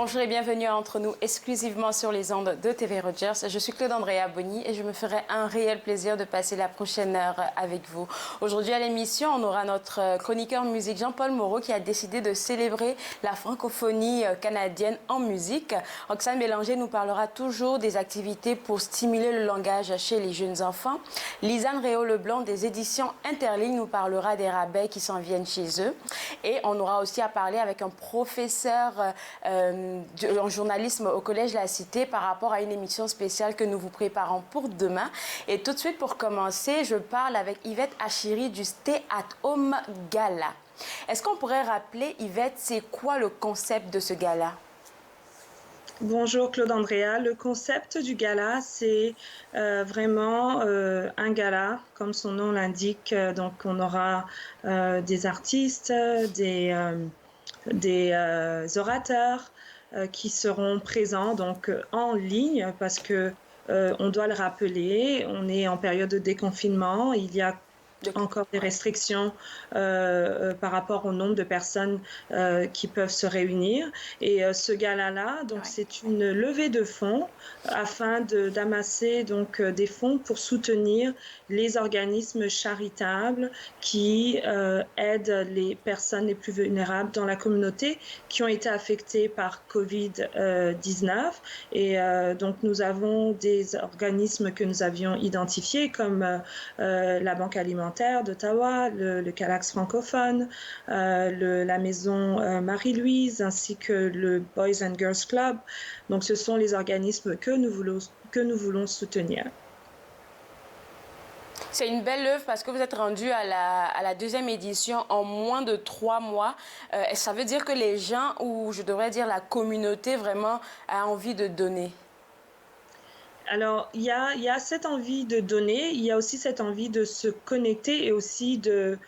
Bonjour et bienvenue à Entre nous, exclusivement sur les ondes de TV Rogers. Je suis Claude Andrea Bonny et je me ferai un réel plaisir de passer la prochaine heure avec vous. Aujourd'hui à l'émission, on aura notre chroniqueur musique Jean-Paul Moreau qui a décidé de célébrer la francophonie canadienne en musique. Roxane Bélanger nous parlera toujours des activités pour stimuler le langage chez les jeunes enfants. Lisanne Réau-Leblanc des éditions Interligne nous parlera des rabais qui s'en viennent chez eux. Et on aura aussi à parler avec un professeur en journalisme au Collège La Cité par rapport à une émission spéciale que nous vous préparons pour demain. Et tout de suite, pour commencer, je parle avec Yvette Achiri du Stay at Home Gala. Est-ce qu'on pourrait rappeler, Yvette, c'est quoi le concept de ce gala? Bonjour Claude Andrea. Le concept du gala, c'est vraiment un gala, comme son nom l'indique. Donc, on aura des artistes, des orateurs qui seront présents donc en ligne parce que on doit le rappeler, on est en période de déconfinement. Il y a encore des restrictions par rapport au nombre de personnes qui peuvent se réunir. Et ce gala-là, donc c'est une levée de fonds afin d'amasser donc des fonds pour soutenir les organismes charitables qui aident les personnes les plus vulnérables dans la communauté qui ont été affectées par Covid-19. Et donc nous avons des organismes que nous avions identifiés comme la Banque alimentaire d'Ottawa, le Calax francophone, la maison Marie-Louise ainsi que le Boys and Girls Club. Donc ce sont les organismes que nous voulons soutenir. C'est une belle œuvre parce que vous êtes rendu à la deuxième édition en moins de 3 mois. Ça veut dire que les gens, ou je devrais dire la communauté, vraiment a envie de donner. Alors, il y a cette envie de donner, il y a aussi cette envie de se connecter et aussi d'être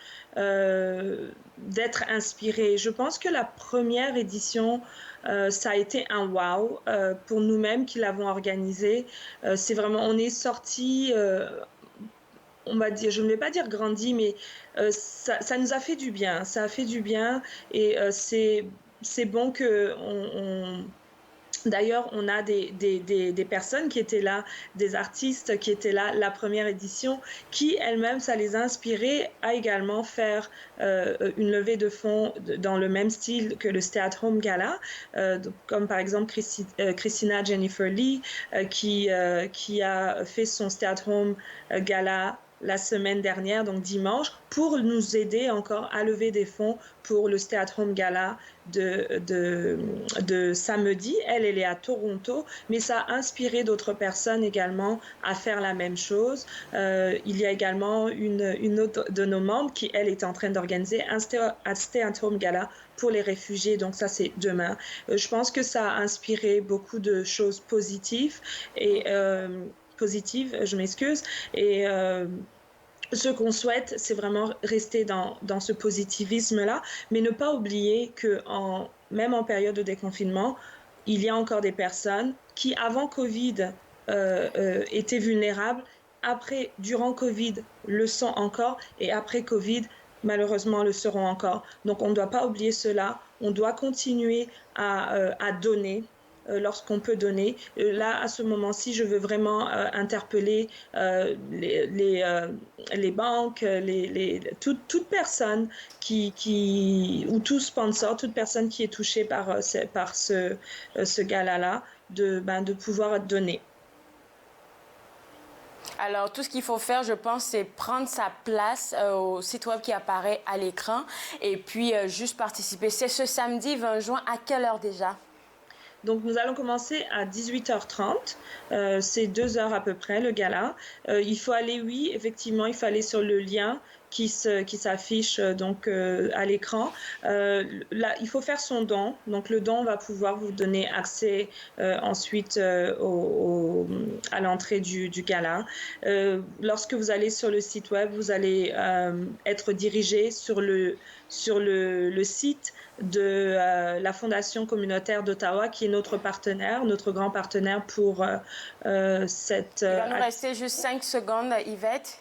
inspiré. Je pense que la première édition, ça a été un wow pour nous-mêmes qui l'avons organisé. C'est vraiment, on est sorti. On va dire, je ne vais pas dire grandi, mais ça nous a fait du bien. Ça a fait du bien et c'est bon que D'ailleurs, on a des personnes qui étaient là, des artistes qui étaient là la première édition, qui elles-mêmes, ça les a inspirées à également faire une levée de fonds dans le même style que le Stay at Home Gala, comme par exemple Christina Jennifer Lee, qui a fait son Stay at Home Gala la semaine dernière, donc dimanche, pour nous aider encore à lever des fonds pour le Stay at Home Gala de samedi. Elle est à Toronto, mais ça a inspiré d'autres personnes également à faire la même chose. Il y a également une autre de nos membres qui, elle, est en train d'organiser un Stay at Home Gala pour les réfugiés, donc ça c'est demain. Je pense que ça a inspiré beaucoup de choses positives et je m'excuse, et ce qu'on souhaite, c'est vraiment rester dans ce positivisme-là, mais ne pas oublier que même en période de déconfinement, il y a encore des personnes qui, avant Covid, étaient vulnérables, durant Covid, le sont encore, et après Covid, malheureusement, le seront encore. Donc, on ne doit pas oublier cela. On doit continuer à donner lorsqu'on peut donner. Là, à ce moment-ci, je veux vraiment interpeller les banques, toute personne ou tout sponsor, toute personne qui est touchée par ce gala-là, de pouvoir donner. Alors, tout ce qu'il faut faire, je pense, c'est prendre sa place au site web qui apparaît à l'écran et puis juste participer. C'est ce samedi 20 juin. À quelle heure déjà? Donc, nous allons commencer à 18h30. C'est 2 heures à peu près, le gala. Il faut aller, oui, effectivement, il faut aller sur le lien qui s'affiche donc à l'écran. Là, il faut faire son don. Donc, le don va pouvoir vous donner accès ensuite à l'entrée du gala. Lorsque vous allez sur le site web, vous allez être dirigé sur le site de la Fondation communautaire d'Ottawa, qui est notre partenaire, notre grand partenaire pour cette... Il va nous rester juste 5 secondes, Yvette.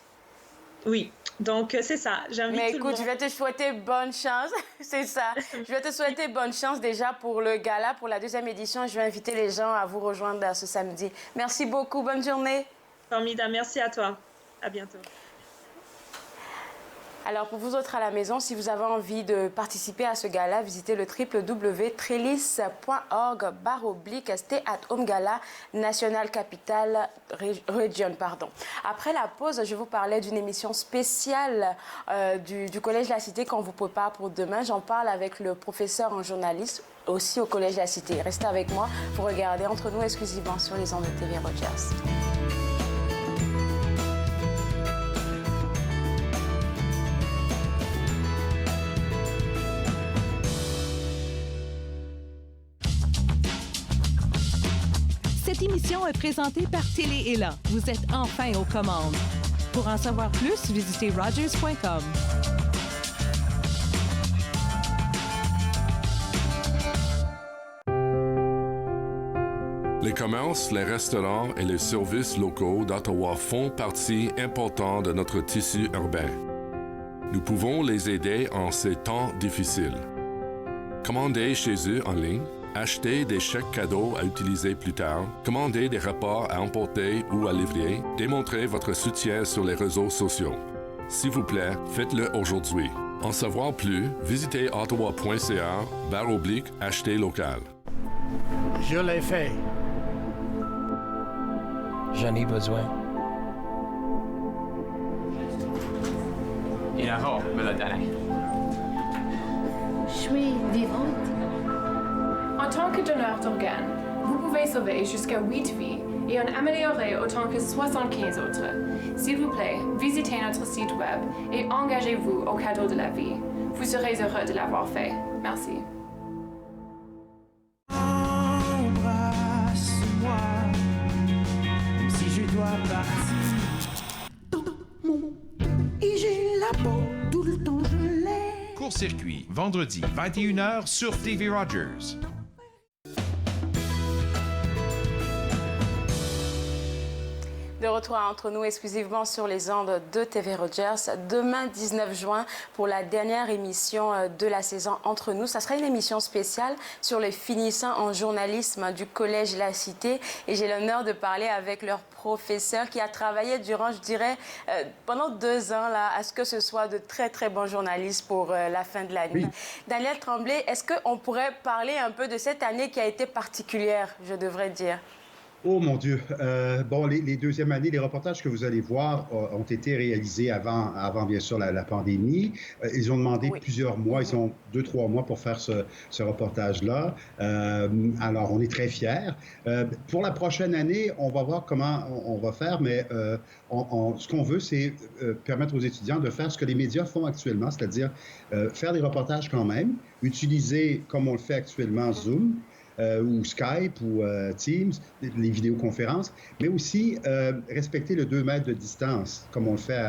Oui, donc c'est ça. J'invite Mais tout le écoute, je monde. vais te souhaiter bonne chance. C'est ça. Je vais te souhaiter bonne chance déjà pour le gala, pour la deuxième édition. Je vais inviter les gens à vous rejoindre ce samedi. Merci beaucoup. Bonne journée. Formidable. Merci à toi. À bientôt. Alors pour vous autres à la maison, si vous avez envie de participer à ce gala, visitez le www.trellis.org/stay at home gala National Capital Region. Après la pause, je vous parlais d'une émission spéciale du Collège La Cité qu'on vous prépare pour demain. J'en parle avec le professeur en journalisme aussi au Collège La Cité. Restez avec moi pour regarder Entre nous exclusivement sur les ondes de TV Rogers. Cette émission est présentée par Télé Élan. Vous êtes enfin aux commandes. Pour en savoir plus, visitez rogers.com. Les commerces, les restaurants et les services locaux d'Ottawa font partie importante de notre tissu urbain. Nous pouvons les aider en ces temps difficiles. Commandez chez eux en ligne, achetez des chèques cadeaux à utiliser plus tard, commandez des repas à emporter ou à livrer, démontrez votre soutien sur les réseaux sociaux. S'il vous plaît, faites-le aujourd'hui. En savoir plus, visitez ottawa.ca/acheter local. Je l'ai fait. J'en ai besoin. Inaho me l'a donné. Je suis vivante. En tant que donneur d'organes, vous pouvez sauver jusqu'à 8 vies et en améliorer autant que 75 autres. S'il vous plaît, visitez notre site web et engagez-vous au cadeau de la vie. Vous serez heureux de l'avoir fait. Merci. Embrasse-moi, même si je dois partir. Dans mon et j'ai la peau tout le temps gelée. Court-circuit, vendredi, 21h sur TV Rogers. De retour Entre nous exclusivement sur les ondes de TV Rogers. Demain, 19 juin, pour la dernière émission de la saison Entre nous. Ça sera une émission spéciale sur les finissants en journalisme du Collège La Cité. Et j'ai l'honneur de parler avec leur professeur qui a travaillé durant, je dirais, pendant 2 ans là, à ce que ce soit de très, très bons journalistes pour la fin de l'année. Oui. Daniel Tremblay, est-ce qu'on pourrait parler un peu de cette année qui a été particulière, je devrais dire? Oh mon Dieu! Bon, les deuxièmes années, les reportages que vous allez voir ont été réalisés avant bien sûr, la pandémie. Ils ont demandé plusieurs mois, ils ont 2-3 mois pour faire ce reportage-là. Alors, on est très fiers. Pour la prochaine année, on va voir comment on va faire, mais ce qu'on veut, c'est permettre aux étudiants de faire ce que les médias font actuellement, c'est-à-dire faire des reportages quand même, utiliser, comme on le fait actuellement, Zoom, ou Skype ou Teams, les vidéoconférences, mais aussi respecter le 2 mètres de distance, comme on le fait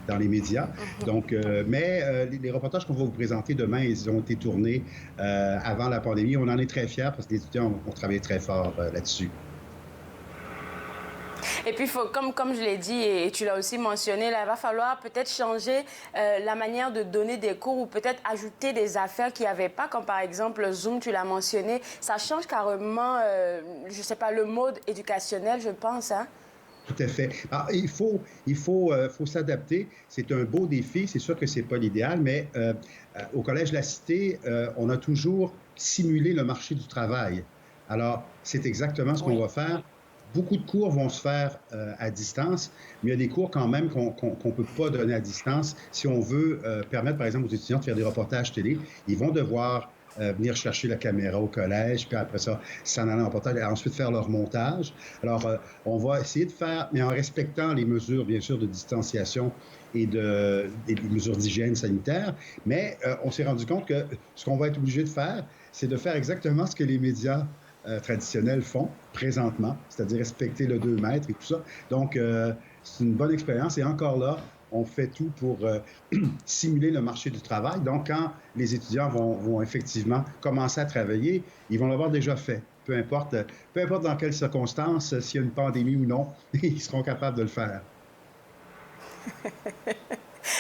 dans les médias. Donc, mais les reportages qu'on va vous présenter demain, ils ont été tournés avant la pandémie. On en est très fiers parce que les étudiants ont travaillé très fort là-dessus. Et puis, comme je l'ai dit et tu l'as aussi mentionné, là, il va falloir peut-être changer la manière de donner des cours ou peut-être ajouter des affaires qu'il n'y avait pas, comme par exemple Zoom, tu l'as mentionné. Ça change carrément, je ne sais pas, le mode éducationnel, je pense, hein? Tout à fait. Alors, il faut s'adapter. C'est un beau défi. C'est sûr que ce n'est pas l'idéal, mais au Collège La Cité, on a toujours simulé le marché du travail. Alors, c'est exactement ce qu'on va faire. Beaucoup de cours vont se faire à distance, mais il y a des cours quand même qu'on ne peut pas donner à distance. Si on veut permettre, par exemple, aux étudiants de faire des reportages télé, ils vont devoir venir chercher la caméra au collège, puis après ça, s'en aller en reportage, et ensuite faire leur montage. Alors, on va essayer de faire, mais en respectant les mesures, bien sûr, de distanciation et des mesures d'hygiène sanitaire, mais on s'est rendu compte que ce qu'on va être obligé de faire, c'est de faire exactement ce que les médias traditionnels font présentement, c'est-à-dire respecter le 2 mètres et tout ça. Donc, c'est une bonne expérience. Et encore là, on fait tout pour simuler le marché du travail. Donc, quand les étudiants vont effectivement commencer à travailler, ils vont l'avoir déjà fait. Peu importe dans quelles circonstances, s'il y a une pandémie ou non, ils seront capables de le faire.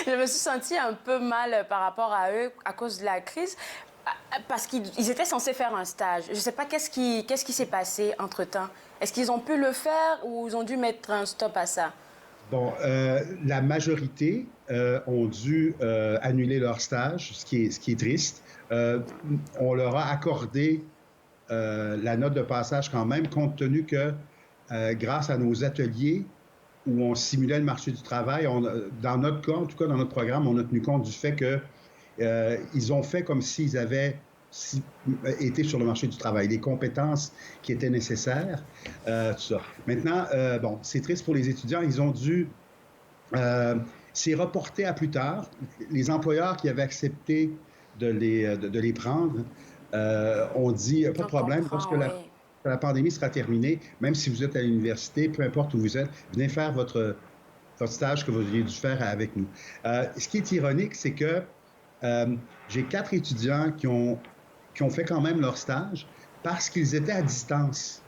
Je me suis sentie un peu mal par rapport à eux à cause de la crise, parce qu'ils étaient censés faire un stage. Je ne sais pas qu'est-ce qui s'est passé entre-temps. Est-ce qu'ils ont pu le faire ou ils ont dû mettre un stop à ça? Bon, la majorité ont dû annuler leur stage, ce qui est triste. On leur a accordé la note de passage quand même, compte tenu que grâce à nos ateliers où on simulait le marché du travail, dans notre cas, en tout cas dans notre programme, on a tenu compte du fait que ils ont fait comme s'ils avaient été sur le marché du travail, les compétences qui étaient nécessaires, tout ça. Maintenant, bon, c'est triste pour les étudiants, ils ont dû c'est reporté à plus tard. Les employeurs qui avaient accepté de les prendre ont dit, pas de problème, lorsque la pandémie sera terminée, même si vous êtes à l'université, peu importe où vous êtes, venez faire votre stage que vous auriez dû faire avec nous. Ce qui est ironique, c'est que j'ai 4 étudiants qui ont fait quand même leur stage parce qu'ils étaient à distance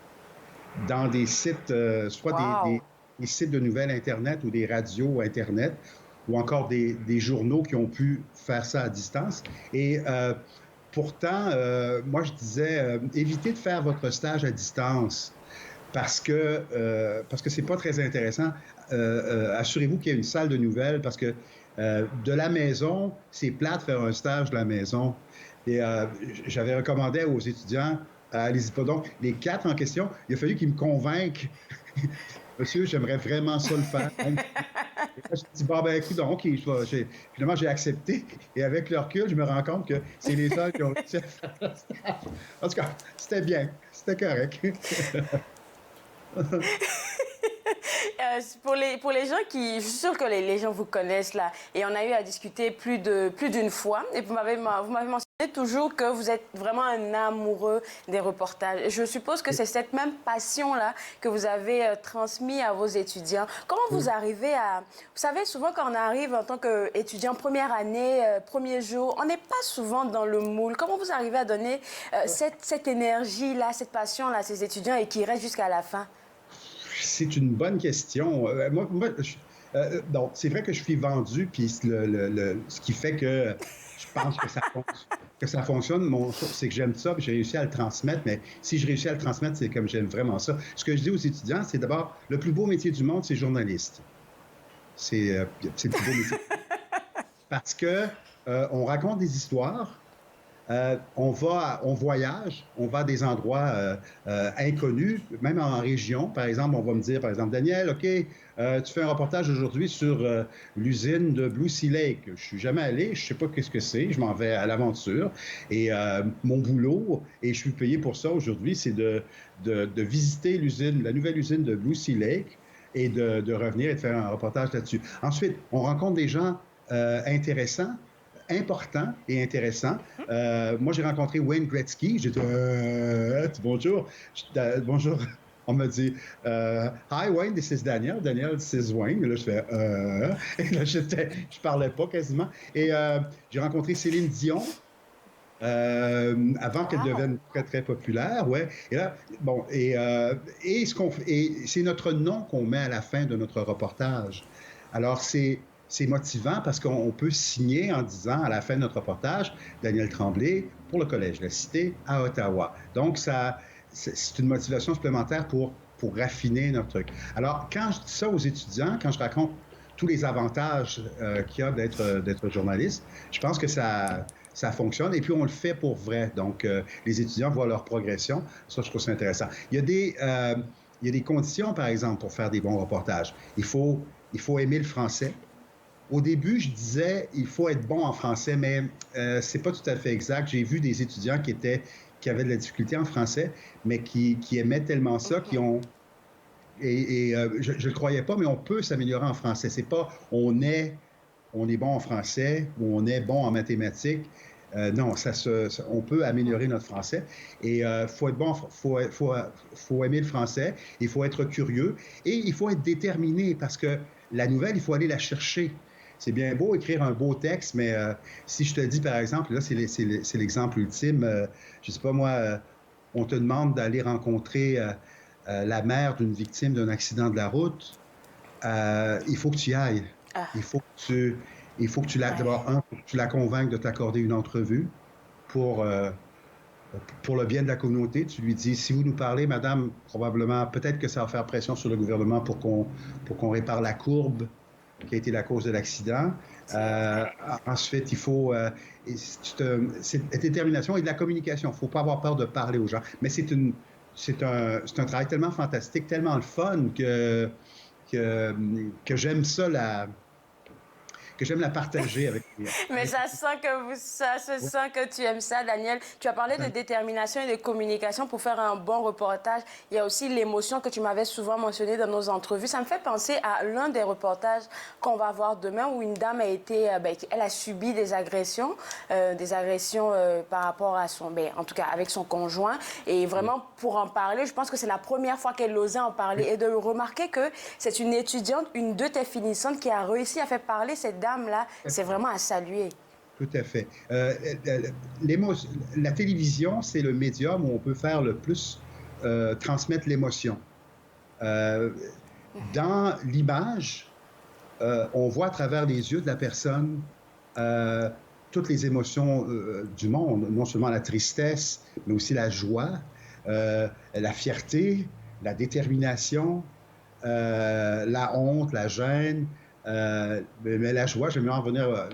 dans des sites, soit des sites de nouvelles Internet ou des radios Internet, ou encore des journaux qui ont pu faire ça à distance. Et pourtant, moi, je disais, évitez de faire votre stage à distance parce que c'est pas très intéressant. Assurez-vous qu'il y a une salle de nouvelles parce que de la maison, c'est plate de faire un stage de la maison. Et j'avais recommandé aux étudiants, allez-y pas donc, les 4 en question, il a fallu qu'ils me convainquent. Monsieur, j'aimerais vraiment ça le faire. Je me dis, bon, ben écoute, donc, finalement, j'ai accepté. Et avec le recul, je me rends compte que c'est les seuls qui ont réussi à faire le stage. En tout cas, c'était bien, c'était correct. Pour les gens je suis sûre que les gens vous connaissent là, et on a eu à discuter plus d'une fois, et vous m'avez mentionné toujours que vous êtes vraiment un amoureux des reportages. Je suppose que c'est cette même passion-là que vous avez transmis à vos étudiants. Comment vous arrivez à... Vous savez, souvent quand on arrive en tant qu'étudiant première année, premier jour, on n'est pas souvent dans le moule. Comment vous arrivez à donner cette énergie-là, cette passion-là à ces étudiants et qui restent jusqu'à la fin? C'est une bonne question. Donc, c'est vrai que je suis vendu, puis ce qui fait que je pense que ça fonctionne, c'est que j'aime ça, puis j'ai réussi à le transmettre, mais si je réussis à le transmettre, c'est comme j'aime vraiment ça. Ce que je dis aux étudiants, c'est d'abord, le plus beau métier du monde, c'est journaliste. C'est le plus beau métier. Parce que on raconte des histoires, on voyage, on va à des endroits inconnus, même en région. Par exemple, on va me dire, par exemple, Daniel, OK, tu fais un reportage aujourd'hui sur l'usine de Blue Sea Lake. Je suis jamais allé, je sais pas qu'est-ce que c'est, je m'en vais à l'aventure. Et mon boulot, et je suis payé pour ça aujourd'hui, c'est de visiter l'usine, la nouvelle usine de Blue Sea Lake, et de revenir et de faire un reportage là-dessus. Ensuite, on rencontre des gens intéressants, important et intéressant. Moi, j'ai rencontré Wayne Gretzky. J'ai dit bonjour. Bonjour. On m'a dit Hi Wayne, this is Daniel. Daniel, this is Wayne. Et là, je fais Et là, je parlais pas quasiment. Et j'ai rencontré Céline Dion. Avant qu'elle devienne très, très populaire, ouais. Et là, bon, et c'est notre nom qu'on met à la fin de notre reportage. Alors, c'est motivant parce qu'on peut signer en disant à la fin de notre reportage, Daniel Tremblay pour le Collège de la Cité à Ottawa. Donc, c'est une motivation supplémentaire pour raffiner notre truc. Alors, quand je dis ça aux étudiants, quand je raconte tous les avantages qu'il y a d'être journaliste, je pense que ça fonctionne et puis on le fait pour vrai. Donc, les étudiants voient leur progression. Ça, je trouve ça intéressant. Il y a des conditions, par exemple, pour faire des bons reportages. Il faut aimer le français. Au début, je disais, il faut être bon en français, mais c'est pas tout à fait exact. J'ai vu des étudiants qui avaient de la difficulté en français, mais qui aimaient tellement ça, je ne le croyais pas, mais on peut s'améliorer en français. C'est pas on est bon en français ou on est bon en mathématiques. Non, on peut améliorer notre français. Et faut être bon, faut aimer le français, il faut être curieux et il faut être déterminé parce que la nouvelle, il faut aller la chercher. C'est bien beau écrire un beau texte, mais si je te dis, par exemple, là, c'est l'exemple ultime, je ne sais pas moi, on te demande d'aller rencontrer la mère d'une victime d'un accident de la route, il faut que tu y ailles. Il faut que tu la, d'abord, faut que tu la convainques de t'accorder une entrevue pour le bien de la communauté. Tu lui dis, si vous nous parlez, madame, probablement, peut-être que ça va faire pression sur le gouvernement pour qu'on répare la courbe qui a été la cause de l'accident. Ensuite, il faut... c'est détermination et de la communication. Il ne faut pas avoir peur de parler aux gens. Mais c'est un travail tellement fantastique, tellement le fun que j'aime ça, que j'aime la partager avec les... Mais ça se sent que tu aimes ça, Daniel. Tu as parlé de détermination et de communication pour faire un bon reportage. Il y a aussi l'émotion que tu m'avais souvent mentionnée dans nos entrevues. Ça me fait penser à l'un des reportages qu'on va voir demain où une dame a été, elle a subi des agressions par rapport à son, en tout cas avec son conjoint. Et vraiment, pour en parler, je pense que c'est la première fois qu'elle osait en parler. Et de remarquer que c'est une étudiante, une de tes finissantes, qui a réussi à faire parler cette dame là, c'est vraiment à saluer. Tout à fait. La télévision, c'est le médium où on peut faire le plus transmettre l'émotion. Dans l'image, on voit à travers les yeux de la personne toutes les émotions du monde, non seulement la tristesse, mais aussi la joie, la fierté, la détermination, la honte, la gêne. Mais la joie, j'aime bien en revenir,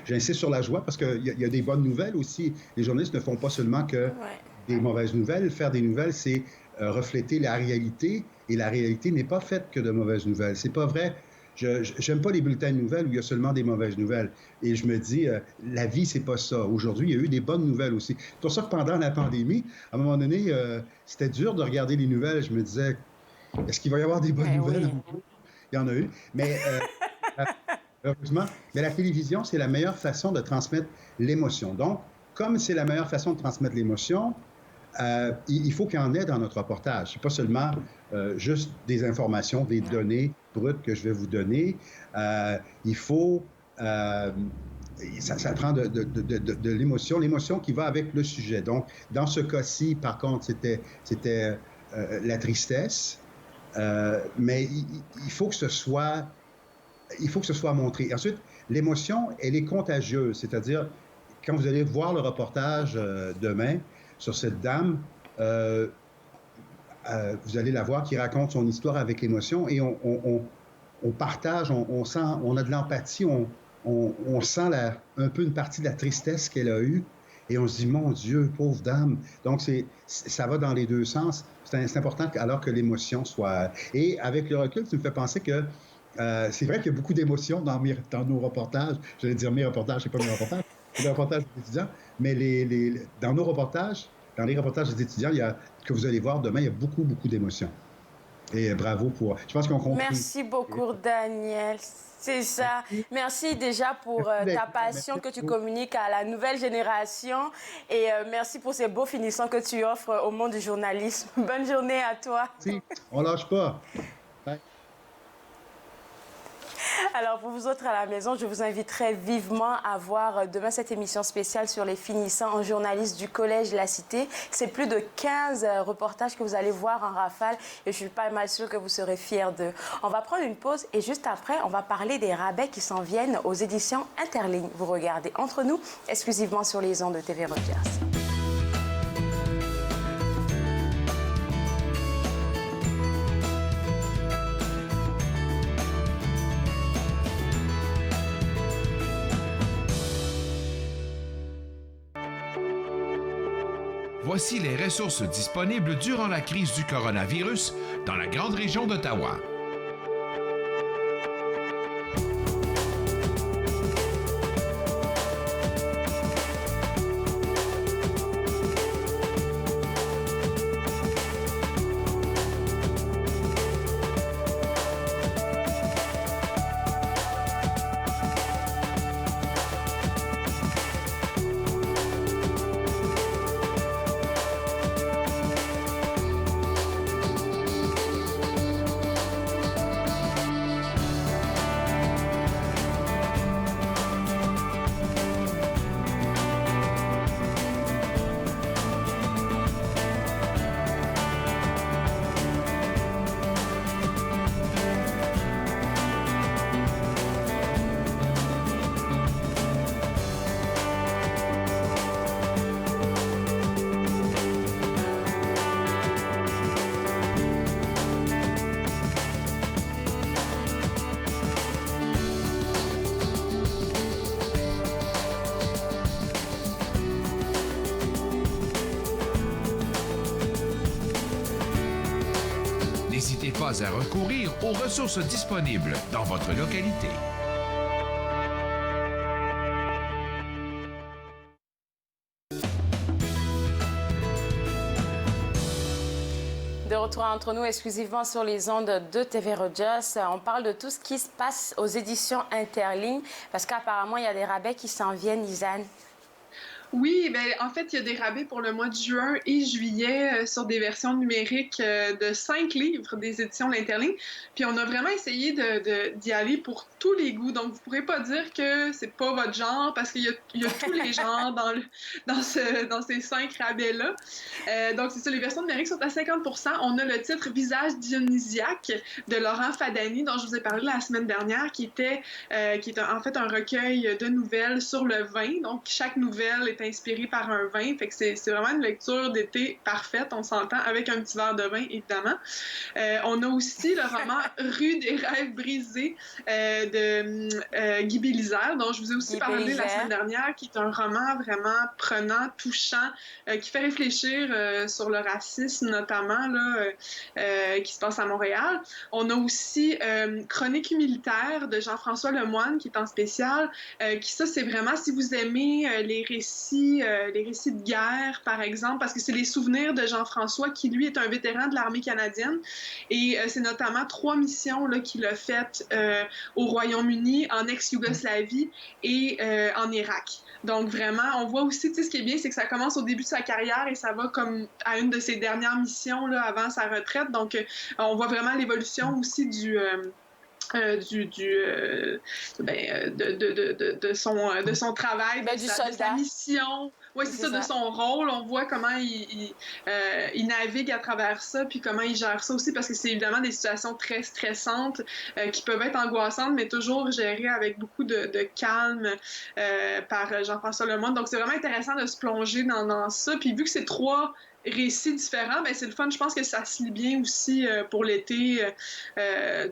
j'insiste sur la joie parce qu'il y a des bonnes nouvelles aussi. Les journalistes ne font pas seulement que des mauvaises nouvelles. Faire des nouvelles, c'est refléter la réalité, et la réalité n'est pas faite que de mauvaises nouvelles. C'est pas vrai. J'aime pas les bulletins de nouvelles où il y a seulement des mauvaises nouvelles. Et je me dis, la vie, c'est pas ça. Aujourd'hui, il y a eu des bonnes nouvelles aussi. C'est pour ça que pendant la pandémie, à un moment donné, c'était dur de regarder les nouvelles. Je me disais, est-ce qu'il va y avoir des bonnes nouvelles? Oui. Il y en a eu, mais heureusement. Mais la télévision, c'est la meilleure façon de transmettre l'émotion. Donc, comme c'est la meilleure façon de transmettre l'émotion, il faut qu'il y en ait dans notre reportage. C'est pas seulement juste des informations, des données brutes que je vais vous donner. Il faut... ça prend de l'émotion, l'émotion qui va avec le sujet. Donc, dans ce cas-ci, par contre, c'était la tristesse. Mais il faut que ce soit montré. Ensuite, l'émotion, elle est contagieuse. C'est-à-dire, quand vous allez voir le reportage demain sur cette dame, vous allez la voir qui raconte son histoire avec l'émotion et on partage, on sent, on a de l'empathie, on sent un peu une partie de la tristesse qu'elle a eue et on se dit, mon Dieu, pauvre dame. Donc, ça va dans les deux sens. C'est important alors que l'émotion soit... Et avec le recul, tu me fais penser que c'est vrai qu'il y a beaucoup d'émotions dans nos reportages. J'allais dire mes reportages, c'est pas mes reportages, c'est les reportages des étudiants. Mais dans nos reportages, dans les reportages des étudiants, que vous allez voir demain, il y a beaucoup, beaucoup d'émotions. Et bravo pour... Je pense qu'on comprend. Merci beaucoup, Daniel. C'est ça. Merci déjà pour ta passion que tu communiques à la nouvelle génération. Et merci pour ces beaux finissants que tu offres au monde du journalisme. Bonne journée à toi. Si, on lâche pas. Bye. Alors, pour vous autres à la maison, je vous inviterai vivement à voir demain cette émission spéciale sur les finissants en journalisme du Collège La Cité. C'est plus de 15 reportages que vous allez voir en rafale et je suis pas mal sûre que vous serez fiers d'eux. On va prendre une pause et juste après, on va parler des rabais qui s'en viennent aux éditions Interligne. Vous regardez Entre nous, exclusivement sur les ondes de TV Rogers. Voici les ressources disponibles durant la crise du coronavirus dans la grande région d'Ottawa. N'hésitez pas à recourir aux ressources disponibles dans votre localité. De retour entre nous exclusivement sur les ondes de TV Rogers. On parle de tout ce qui se passe aux éditions Interlignes parce qu'apparemment, il y a des rabais qui s'en viennent, Lisanne. Oui, ben en fait, il y a des rabais pour le mois de juin et juillet sur des versions numériques de 5 livres des éditions L'Interligne. Puis on a vraiment essayé d'y aller pour tous les goûts. Donc, vous pourrez pas dire que c'est pas votre genre parce qu'il y a tous les genres dans ces 5 rabais-là. Donc, c'est ça, les versions numériques sont à 50%. On a le titre Visage dionysiaque de Laurent Fadani, dont je vous ai parlé la semaine dernière, qui est en fait un recueil de nouvelles sur le vin. Donc, chaque nouvelle est inspiré par un vin, fait que c'est vraiment une lecture d'été parfaite, on s'entend, avec un petit verre de vin, évidemment. On a aussi le roman Rue des rêves brisés de Guy Bélisère, dont je vous ai aussi parlé la semaine dernière, qui est un roman vraiment prenant, touchant, qui fait réfléchir sur le racisme, notamment, là, qui se passe à Montréal. On a aussi Chronique militaire de Jean-François Lemoine, qui est en spécial, qui ça, c'est vraiment, si vous aimez les récits de guerre, par exemple, parce que c'est les souvenirs de Jean-François, qui, lui, est un vétéran de l'armée canadienne. Et c'est notamment 3 missions là, qu'il a faites au Royaume-Uni, en ex-Yougoslavie et en Irak. Donc, vraiment, on voit aussi, tu sais, ce qui est bien, c'est que ça commence au début de sa carrière et ça va comme à une de ses dernières missions là, avant sa retraite. Donc, on voit vraiment l'évolution aussi de son travail, de sa mission. Oui, c'est ça, de son rôle. On voit comment il navigue à travers ça, puis comment il gère ça aussi, parce que c'est évidemment des situations très stressantes qui peuvent être angoissantes, mais toujours gérées avec beaucoup de calme par Jean-François Lemoine. Donc, c'est vraiment intéressant de se plonger dans ça. Puis vu que c'est 3 récits différents, ben c'est le fun. Je pense que ça se lit bien aussi pour l'été.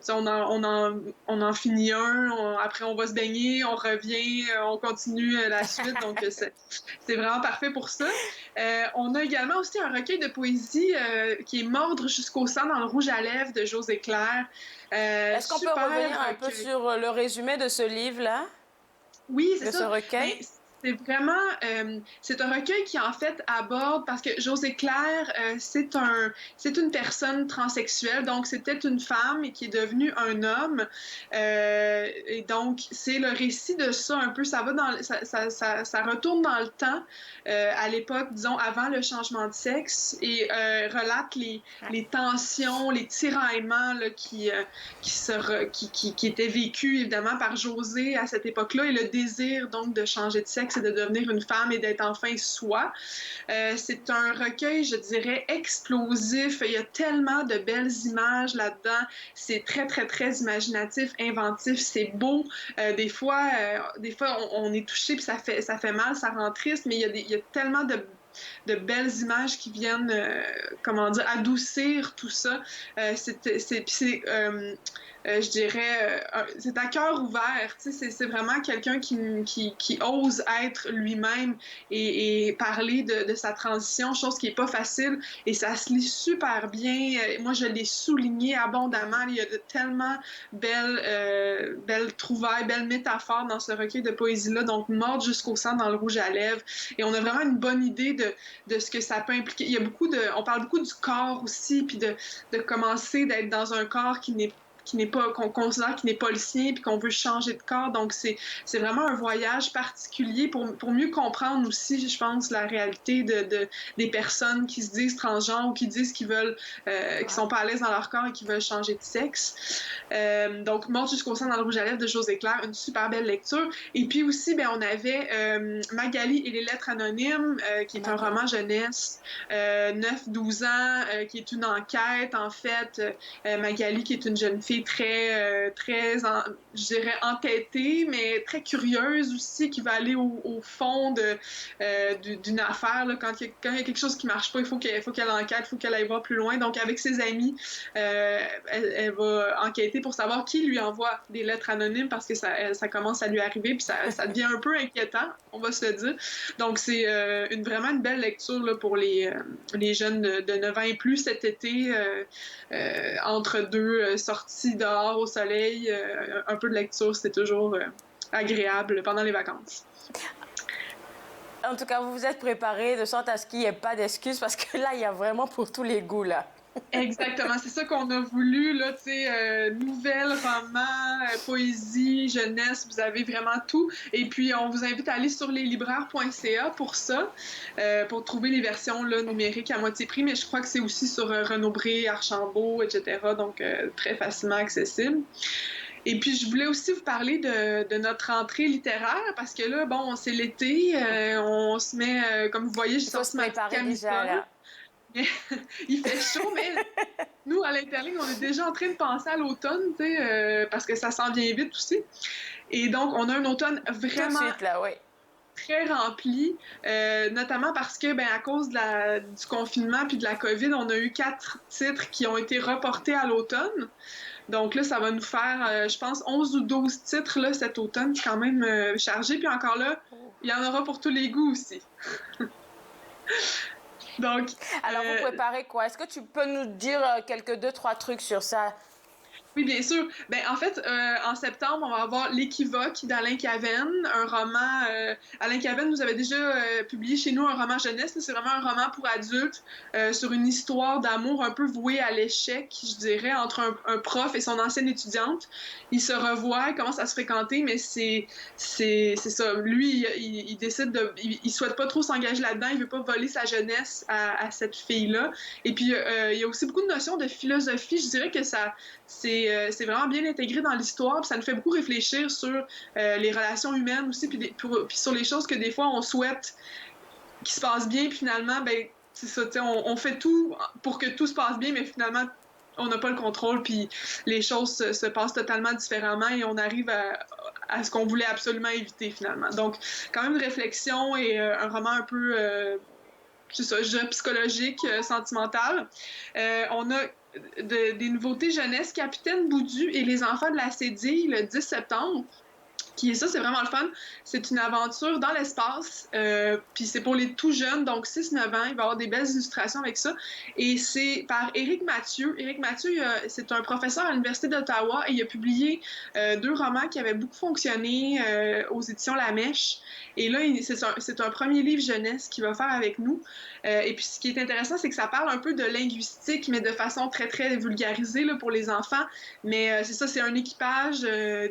On en finit un, après on va se baigner, on revient, on continue la suite. Donc c'est vraiment parfait pour ça. On a également aussi un recueil de poésie qui est Mordre jusqu'au sang dans le rouge à lèvres de José Claire. Est-ce qu'on peut revenir un peu sur le résumé de ce livre-là? Oui, c'est ça. De ce recueil? C'est vraiment, c'est un recueil qui en fait aborde, parce que José Claire, c'est une personne transsexuelle, donc c'était une femme et qui est devenue un homme, et donc c'est le récit de ça un peu, ça retourne dans le temps, à l'époque, disons, avant le changement de sexe, et relate les tensions, les tiraillements là, qui étaient vécus évidemment par José à cette époque-là, et le désir donc de changer de sexe et de devenir une femme et d'être enfin soi. C'est un recueil, je dirais, explosif. Il y a tellement de belles images là-dedans. C'est très, très, très imaginatif, inventif. C'est beau. Des fois, on est touché puis ça fait mal, ça rend triste, mais il y a tellement de belles images qui viennent, adoucir tout ça. Je dirais, c'est à cœur ouvert, tu sais, c'est vraiment quelqu'un qui ose être lui-même et parler de sa transition, chose qui est pas facile, et ça se lit super bien. Moi, je l'ai souligné abondamment. Il y a de tellement belles trouvailles, belles métaphores dans ce recueil de poésie-là, donc Mordre jusqu'au sang dans le rouge à lèvres, et on a vraiment une bonne idée de ce que ça peut impliquer. Il y a on parle beaucoup du corps aussi, puis de commencer d'être dans un corps qu'on considère qui n'est pas le sien, puis qu'on veut changer de corps. Donc, c'est vraiment un voyage particulier pour mieux comprendre aussi, je pense, la réalité des personnes qui se disent transgenres ou qui disent qu'ils veulent, qui sont pas à l'aise dans leur corps et qui veulent changer de sexe. Donc, Mordre jusqu'au sang dans le rouge à lèvres de José Claire, une super belle lecture. Et puis aussi, on avait Magali et les lettres anonymes, qui est un roman jeunesse, 9-12 ans, qui est une enquête, en fait. Magali, qui est une jeune fille qui est très je dirais, entêtée, mais très curieuse aussi, qui va aller au fond d'une affaire. Là, quand il y a quelque chose qui marche pas, il faut qu'elle enquête, il faut qu'elle aille voir plus loin. Donc, avec ses amis, elle va enquêter pour savoir qui lui envoie des lettres anonymes parce que ça commence à lui arriver, puis ça devient un peu inquiétant, on va se le dire. Donc, c'est vraiment une belle lecture là, pour les jeunes de 9 ans et plus cet été, entre deux sorties dehors au soleil. Un peu de lecture, c'est toujours agréable pendant les vacances. En tout cas, vous vous êtes préparés de sorte à ce qu'il n'y ait pas d'excuses parce que là, il y a vraiment pour tous les goûts, là. Exactement, c'est ça qu'on a voulu, là, tu sais, nouvelles, romans, poésie, jeunesse, vous avez vraiment tout. Et puis, on vous invite à aller sur leslibraires.ca pour ça, pour trouver les versions là, numériques à moitié prix, mais je crois que c'est aussi sur Renaud-Bré, Archambault, etc., donc très facilement accessible. Et puis, je voulais aussi vous parler de notre rentrée littéraire, parce que là, bon, c'est l'été, on se met, comme vous voyez, j'ai sorti ma petite camisole. Il fait chaud, mais nous, à l'Interligne, on est déjà en train de penser à l'automne, tu sais, parce que ça s'en vient vite aussi. Et donc, on a un automne vraiment tout de suite, là, oui. Très rempli, notamment parce que, à cause du confinement puis de la COVID, on a eu 4 titres qui ont été reportés à l'automne. Donc là, ça va nous faire, je pense, 11 ou 12 titres là, cet automne. C'est quand même chargé. Puis encore là, il y en aura pour tous les goûts aussi. Donc, alors, vous préparez quoi? Est-ce que tu peux nous dire quelques 2-3 trucs sur ça? Oui, bien sûr. En fait, en septembre, on va avoir L'Équivoque d'Alain Cavenne, un roman... Alain Cavenne nous avait déjà publié chez nous un roman jeunesse. C'est vraiment un roman pour adultes sur une histoire d'amour un peu vouée à l'échec, je dirais, entre un prof et son ancienne étudiante. Ils se revoient, ils commencent à se fréquenter, mais c'est ça. Lui, il décide de... Il souhaite pas trop s'engager là-dedans, il veut pas voler sa jeunesse à cette fille-là. Et puis, il y a aussi beaucoup de notions de philosophie. Je dirais que c'est vraiment bien intégré dans l'histoire, puis ça nous fait beaucoup réfléchir sur les relations humaines aussi, puis sur les choses que des fois on souhaite qui se passent bien, puis finalement, c'est ça, on fait tout pour que tout se passe bien, mais finalement, on n'a pas le contrôle, puis les choses se passent totalement différemment et on arrive à ce qu'on voulait absolument éviter finalement. Donc, quand même une réflexion et un roman un peu, c'est ça, je dirais psychologique, sentimental. On a des nouveautés jeunesse, Capitaine Boudu et les enfants de la Cédille, le 10 septembre. Ça, c'est vraiment le fun. C'est une aventure dans l'espace, puis c'est pour les tout jeunes, donc 6-9 ans. Il va y avoir des belles illustrations avec ça. Et c'est par Éric Mathieu. Éric Mathieu, c'est un professeur à l'Université d'Ottawa et il a publié 2 romans qui avaient beaucoup fonctionné aux éditions La Mèche. Et là, c'est un premier livre jeunesse qu'il va faire avec nous. Et puis, ce qui est intéressant, c'est que ça parle un peu de linguistique, mais de façon très, très vulgarisée là, pour les enfants. Mais c'est ça, c'est un équipage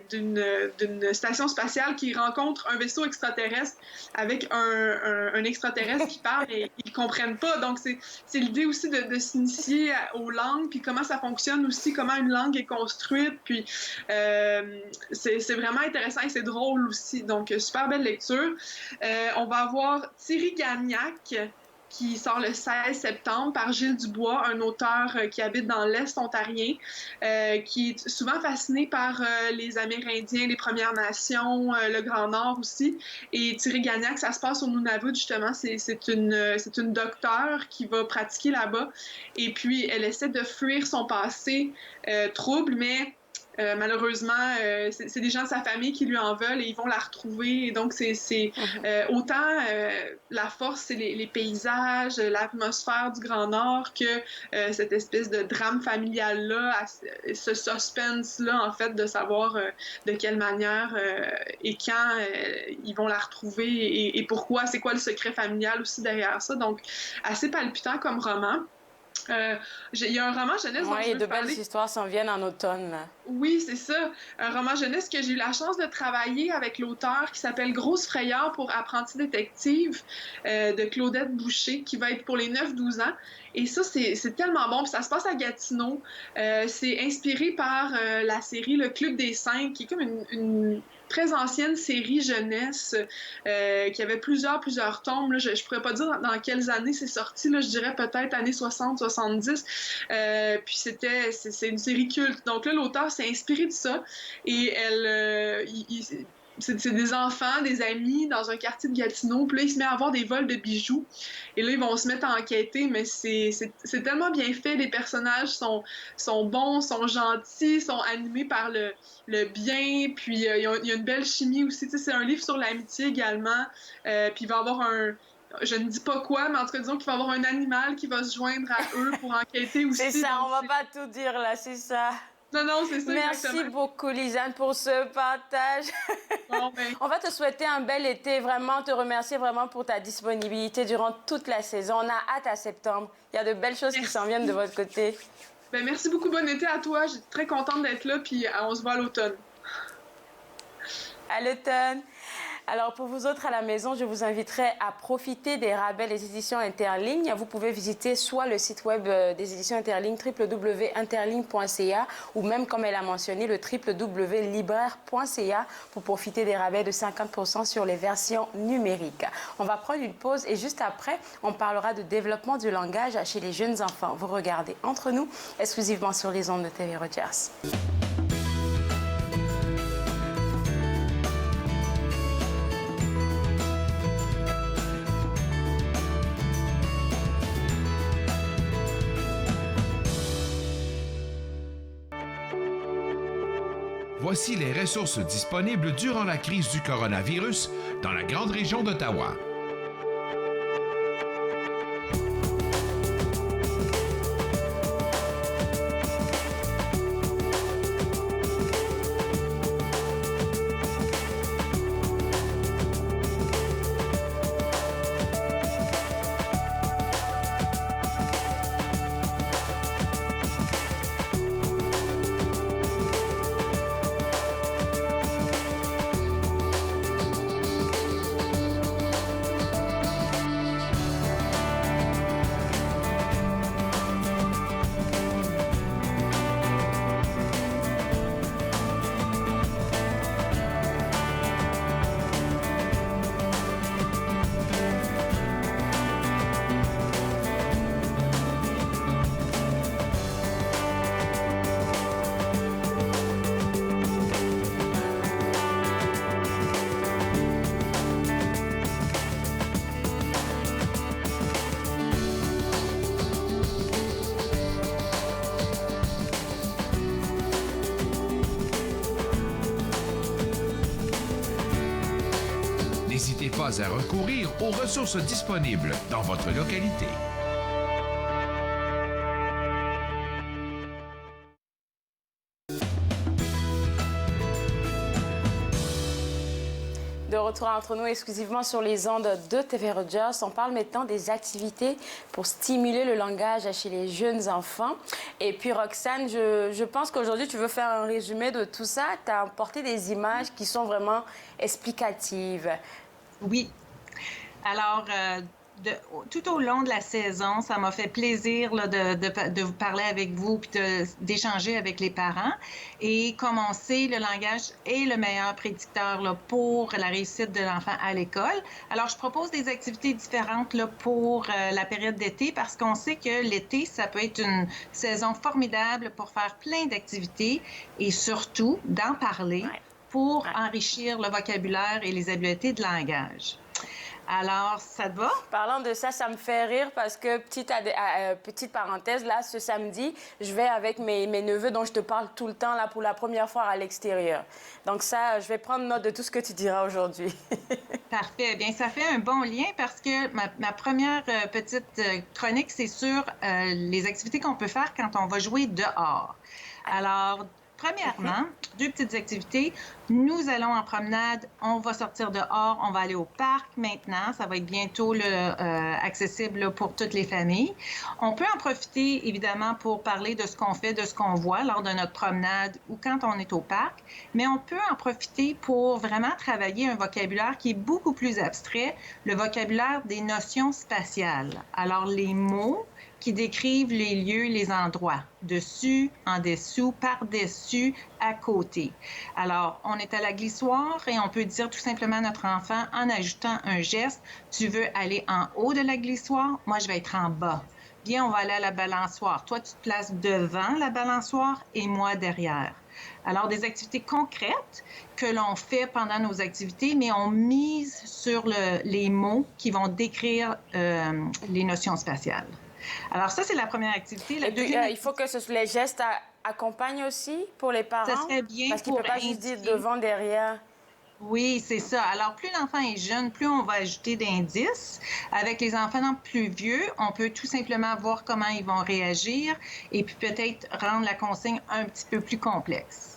d'une station spatiale qui rencontre un vaisseau extraterrestre avec un extraterrestre qui parle et ils comprennent pas. Donc, c'est l'idée aussi de s'initier aux langues, puis comment ça fonctionne aussi, comment une langue est construite. Puis, c'est vraiment intéressant et c'est drôle aussi. Donc, super belle lecture. On va avoir Thierry Gagnac, qui sort le 16 septembre par Gilles Dubois, un auteur qui habite dans l'Est ontarien, qui est souvent fasciné par les Amérindiens, les Premières Nations, le Grand Nord aussi. Et Thierry Gagnac, ça se passe au Nunavut, justement. C'est une docteure qui va pratiquer là-bas. Et puis, elle essaie de fuir son passé trouble, mais... malheureusement, c'est des gens de sa famille qui lui en veulent et ils vont la retrouver. Et donc, autant la force, c'est les paysages, l'atmosphère du Grand Nord que cette espèce de drame familial-là, ce suspense-là, en fait, de savoir de quelle manière et quand ils vont la retrouver et pourquoi, c'est quoi le secret familial aussi derrière ça. Donc, assez palpitant comme roman. Il y a un roman jeunesse dont je veux de parler. belles histoires s'en viennent en automne. Là. Oui, c'est ça. Un roman jeunesse que j'ai eu la chance de travailler avec l'auteur qui s'appelle Grosse frayeur pour apprentis détectives de Claudette Boucher, qui va être pour les 9-12 ans. Et ça, c'est tellement bon. Puis ça se passe à Gatineau. C'est inspiré par la série Le Club des 5, qui est comme une très ancienne série jeunesse qui avait plusieurs tomes. Là. Je ne pourrais pas dire dans quelles années c'est sorti. Là, je dirais peut-être années 60-70. Puis c'est une série culte. Donc là, l'auteur s'est inspiré de ça. Et c'est des enfants, des amis dans un quartier de Gatineau. Puis là, il se met à avoir des vols de bijoux. Et là, ils vont se mettre à enquêter, mais c'est tellement bien fait. Les personnages sont bons, sont gentils, sont animés par le bien. Puis il y a une belle chimie aussi. Tu sais, c'est un livre sur l'amitié également. Puis il va y avoir je ne dis pas quoi, mais en tout cas, disons qu'il va y avoir un animal qui va se joindre à eux pour enquêter aussi. C'est ça, on va pas tout dire là, c'est ça. Non, c'est ça. Merci exactement. beaucoup, Lisanne, pour ce partage. Bon, ben... On va te souhaiter un bel été, vraiment, te remercier vraiment pour ta disponibilité durant toute la saison. On a hâte à septembre. Il y a de belles choses qui s'en viennent de votre côté. Ben, merci beaucoup, bon été à toi. J'étais très contente d'être là, puis on se voit à l'automne. À l'automne. Alors, pour vous autres à la maison, je vous inviterai à profiter des rabais des éditions Interligne. Vous pouvez visiter soit le site web des éditions Interligne, www.interligne.ca, ou même, comme elle a mentionné, le www.libraire.ca pour profiter des rabais de 50% sur les versions numériques. On va prendre une pause et juste après, on parlera de développement du langage chez les jeunes enfants. Vous regardez Entre nous, exclusivement sur les ondes de TV Rogers. Voici les ressources disponibles durant la crise du coronavirus dans la grande région d'Ottawa. N'hésitez pas à recourir aux ressources disponibles dans votre localité. De retour entre nous exclusivement sur les ondes de TV Rogers. On parle maintenant des activités pour stimuler le langage chez les jeunes enfants. Et puis Roxane, je pense qu'aujourd'hui tu veux faire un résumé de tout ça. Tu as apporté des images qui sont vraiment explicatives. Oui. Alors, tout au long de la saison, ça m'a fait plaisir là, de vous parler avec vous puis d'échanger avec les parents. Et comme on sait, le langage est le meilleur prédicteur là, pour la réussite de l'enfant à l'école. Alors, je propose des activités différentes là, pour la période d'été parce qu'on sait que l'été, ça peut être une saison formidable pour faire plein d'activités et surtout d'en parler pour enrichir le vocabulaire et les habiletés de langage. Alors, ça te va? Parlant de ça, ça me fait rire parce que, petite parenthèse, là, ce samedi, je vais avec mes neveux dont je te parle tout le temps, là, pour la première fois à l'extérieur. Donc ça, je vais prendre note de tout ce que tu diras aujourd'hui. Parfait. Bien, ça fait un bon lien parce que ma première petite chronique, c'est sur les activités qu'on peut faire quand on va jouer dehors. Alors, premièrement, deux petites activités. Nous allons en promenade, on va sortir dehors, on va aller au parc maintenant. Ça va être bientôt accessible là, pour toutes les familles. On peut en profiter, évidemment, pour parler de ce qu'on fait, de ce qu'on voit lors de notre promenade ou quand on est au parc. Mais on peut en profiter pour vraiment travailler un vocabulaire qui est beaucoup plus abstrait, le vocabulaire des notions spatiales. Alors, les mots qui décrivent les lieux, les endroits, dessus, en dessous, par-dessus, à côté. Alors, on est à la glissoire et on peut dire tout simplement à notre enfant, en ajoutant un geste, tu veux aller en haut de la glissoire, moi je vais être en bas. Bien, on va aller à la balançoire. Toi, tu te places devant la balançoire et moi derrière. Alors, des activités concrètes que l'on fait pendant nos activités, mais on mise sur les mots qui vont décrire les notions spatiales. Alors, ça, c'est la première activité. La deuxième activité, il faut que les gestes accompagnent aussi pour les parents. ça serait bien parce qu'il ne peut pas juste dire devant, derrière. Oui, c'est ça. Alors, plus l'enfant est jeune, plus on va ajouter d'indices. Avec les enfants plus vieux, on peut tout simplement voir comment ils vont réagir et puis peut-être rendre la consigne un petit peu plus complexe.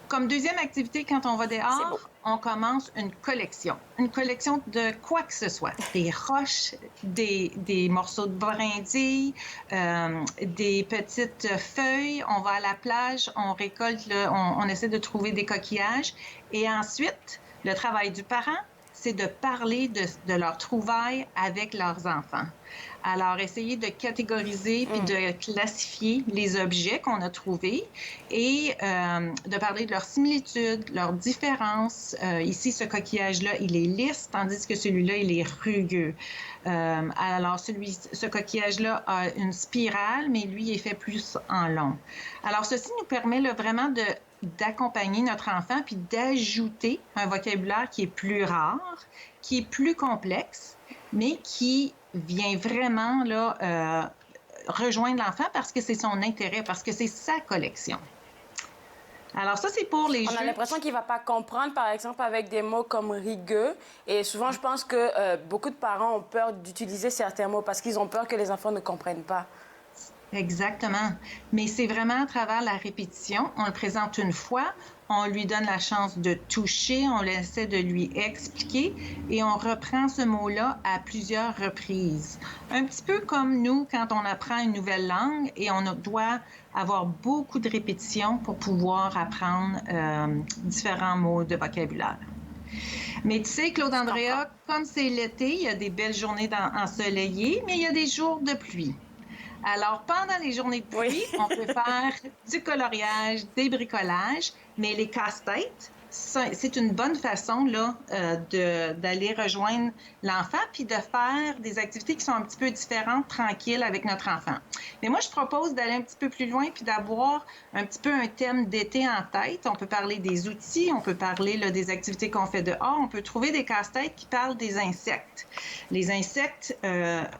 Comme deuxième activité, quand on va dehors, on commence une collection. Une collection de quoi que ce soit. Des roches, des morceaux de brindilles, des petites feuilles. On va à la plage, on récolte, on essaie de trouver des coquillages. Et ensuite, le travail du parent, c'est de parler de leurs trouvailles avec leurs enfants. Alors, essayer de catégoriser puis de classifier les objets qu'on a trouvés et de parler de leurs similitudes, leurs différences. Ici, ce coquillage-là, il est lisse, tandis que celui-là, il est rugueux. Alors, ce coquillage-là a une spirale, mais lui, il est fait plus en long. Alors, ceci nous permet là, vraiment d'accompagner notre enfant puis d'ajouter un vocabulaire qui est plus rare, qui est plus complexe, mais qui vient vraiment là, rejoindre l'enfant parce que c'est son intérêt, parce que c'est sa collection. Alors ça, c'est pour les jeux. On a l'impression qu'il ne va pas comprendre, par exemple, avec des mots comme rigueux. Et souvent, je pense que beaucoup de parents ont peur d'utiliser certains mots parce qu'ils ont peur que les enfants ne comprennent pas. Exactement. Mais c'est vraiment à travers la répétition. On le présente une fois, on lui donne la chance de toucher, on essaie de lui expliquer et on reprend ce mot-là à plusieurs reprises. Un petit peu comme nous quand on apprend une nouvelle langue et on doit avoir beaucoup de répétitions pour pouvoir apprendre différents mots de vocabulaire. Mais tu sais, Claude Andrea, comme c'est l'été, il y a des belles journées ensoleillées, mais il y a des jours de pluie. Alors, pendant les journées de pluie, on peut faire du coloriage, des bricolages, mais les casse-têtes, c'est une bonne façon là, d'aller rejoindre l'enfant puis de faire des activités qui sont un petit peu différentes, tranquilles avec notre enfant. Mais moi, je propose d'aller un petit peu plus loin puis d'avoir un petit peu un thème d'été en tête. On peut parler des outils, on peut parler là, des activités qu'on fait dehors, on peut trouver des casse-têtes qui parlent des insectes. Les insectes,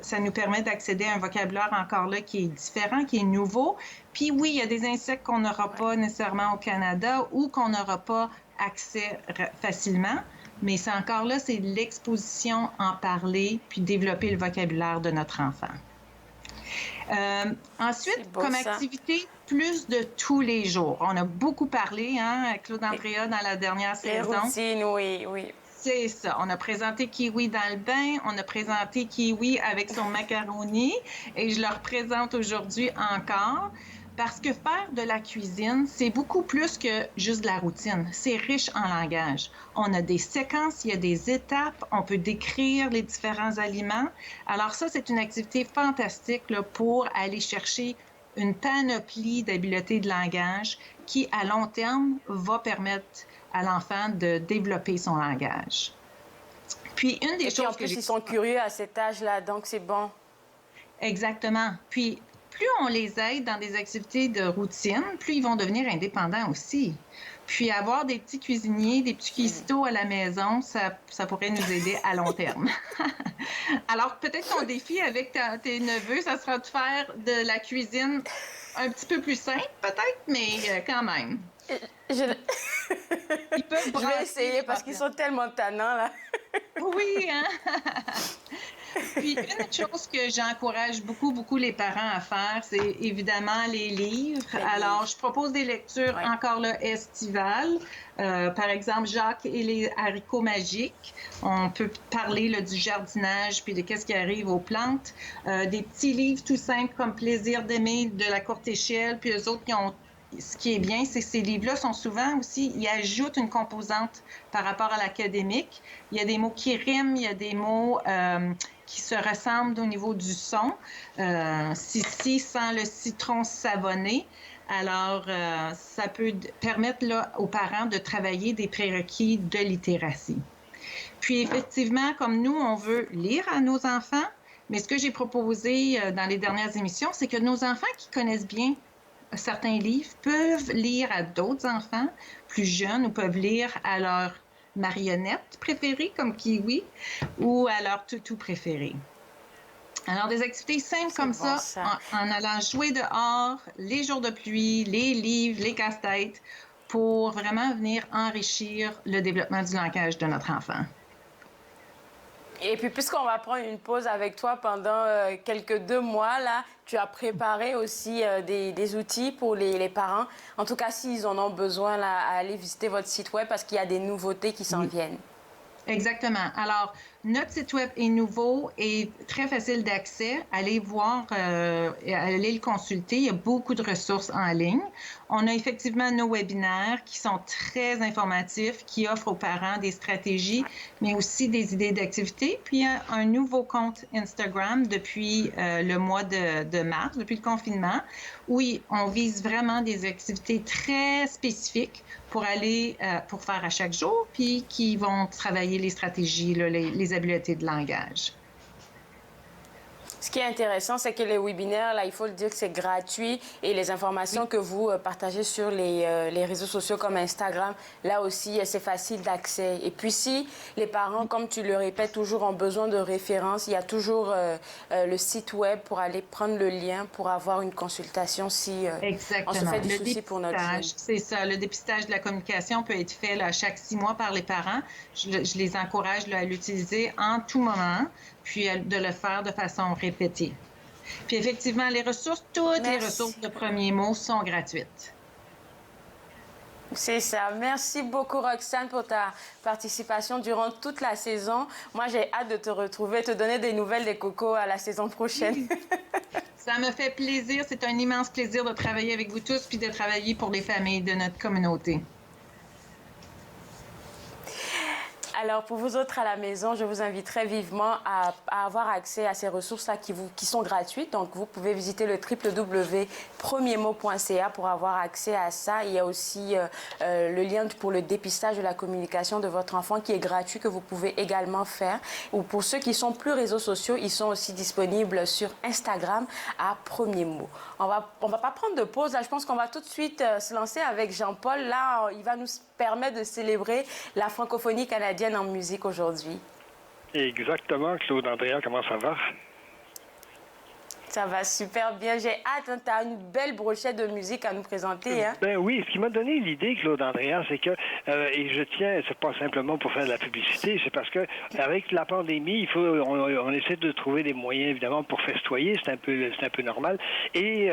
ça nous permet d'accéder à un vocabulaire encore là qui est différent, qui est nouveau. Puis oui, il y a des insectes qu'on n'aura pas nécessairement au Canada ou qu'on n'aura pas accès facilement, mais c'est encore là, c'est l'exposition, en parler, puis développer le vocabulaire de notre enfant. Ensuite, comme activité, plus de tous les jours. On a beaucoup parlé, hein, Claude Andrea, dans la dernière saison. Les routines, oui, oui. C'est ça. On a présenté Kiwi dans le bain, on a présenté Kiwi avec son macaroni et je le représente aujourd'hui encore. Parce que faire de la cuisine, c'est beaucoup plus que juste de la routine. C'est riche en langage. On a des séquences, il y a des étapes, on peut décrire les différents aliments. Alors ça, c'est une activité fantastique là, pour aller chercher une panoplie d'habiletés de langage qui, à long terme, va permettre à l'enfant de développer son langage. Puis, une des choses en plus, ils sont curieux à cet âge-là, donc c'est bon. Exactement. Puis, plus on les aide dans des activités de routine, plus ils vont devenir indépendants aussi. Puis avoir des petits cuisiniers, des petits cuistots à la maison, ça pourrait nous aider à long terme. Alors, peut-être ton défi avec tes neveux, ça sera de faire de la cuisine un petit peu plus simple, peut-être, mais quand même. Ils peuvent je vais essayer parce qu'ils sont tellement tannants, là. Oui, hein? Puis, une chose que j'encourage beaucoup les parents à faire, c'est évidemment les livres. Alors, je propose des lectures encore là estivales. Par exemple, Jacques et les haricots magiques. On peut parler là, du jardinage puis de qu'est-ce qui arrive aux plantes. Des petits livres tout simples comme Plaisir d'aimer de la courte échelle. Puis eux autres, ce qui est bien, c'est que ces livres-là sont souvent aussi, ils ajoutent une composante par rapport à l'académique. Il y a des mots qui riment, il y a des mots qui se ressemblent au niveau du son. Sissi sent le citron savonné. Alors, ça peut permettre là, aux parents de travailler des prérequis de littératie. Puis, effectivement, comme nous, on veut lire à nos enfants, mais ce que j'ai proposé dans les dernières émissions, c'est que nos enfants qui connaissent bien certains livres peuvent lire à d'autres enfants plus jeunes ou peuvent lire à leur marionnette préférée, comme Kiwi, ou à leur toutou préféré. Alors, des activités simples comme ça, en allant jouer dehors, les jours de pluie, les livres, les casse-têtes, pour vraiment venir enrichir le développement du langage de notre enfant. Et puis, puisqu'on va prendre une pause avec toi pendant quelques 2 mois, là, tu as préparé aussi des outils pour les parents. En tout cas, s'ils en ont besoin, là, à aller visiter votre site web parce qu'il y a des nouveautés qui s'en viennent. Exactement. Alors, notre site web est nouveau et très facile d'accès. Allez voir, allez le consulter. Il y a beaucoup de ressources en ligne. On a effectivement nos webinaires qui sont très informatifs, qui offrent aux parents des stratégies, mais aussi des idées d'activités. Puis, il y a un nouveau compte Instagram depuis le mois de mars, depuis le confinement, où on vise vraiment des activités très spécifiques pour aller, pour faire à chaque jour, puis qui vont travailler les stratégies, là, les habiletés de langage. Ce qui est intéressant, c'est que les webinaires, là, il faut le dire que c'est gratuit et les informations que vous partagez sur les réseaux sociaux comme Instagram, là aussi, c'est facile d'accès. Et puis si les parents, comme tu le répètes, toujours ont besoin de références, il y a toujours le site web pour aller prendre le lien pour avoir une consultation si on se fait du souci pour notre jeune. C'est ça, le dépistage de la communication peut être fait là, chaque 6 mois par les parents. Je les encourage là, à l'utiliser en tout moment, puis de le faire de façon répétée. Puis effectivement, les ressources, toutes les ressources de premiers mots sont gratuites. C'est ça. Merci beaucoup, Roxane, pour ta participation durant toute la saison. Moi, j'ai hâte de te retrouver, te donner des nouvelles des cocos à la saison prochaine. Ça me fait plaisir. C'est un immense plaisir de travailler avec vous tous puis de travailler pour les familles de notre communauté. Alors, pour vous autres à la maison, je vous inviterai vivement à avoir accès à ces ressources-là qui sont gratuites. Donc, vous pouvez visiter le www.premiermot.ca pour avoir accès à ça. Il y a aussi le lien pour le dépistage de la communication de votre enfant qui est gratuit, que vous pouvez également faire. Ou pour ceux qui sont plus réseaux sociaux, ils sont aussi disponibles sur Instagram à Premier Mot. On va pas prendre de pause. Là, je pense qu'on va tout de suite se lancer avec Jean-Paul. Là, il va nous permettre de célébrer la francophonie canadienne en musique aujourd'hui. Exactement, Claude Andrea, comment ça va? Ça va super bien. J'ai hâte. Hein, tu as une belle brochette de musique à nous présenter. Hein? Ben oui, ce qui m'a donné l'idée, Claude Andrea, c'est que, et je tiens, c'est pas simplement pour faire de la publicité, c'est parce que avec la pandémie, on essaie de trouver des moyens, évidemment, pour festoyer, c'est un peu normal. Et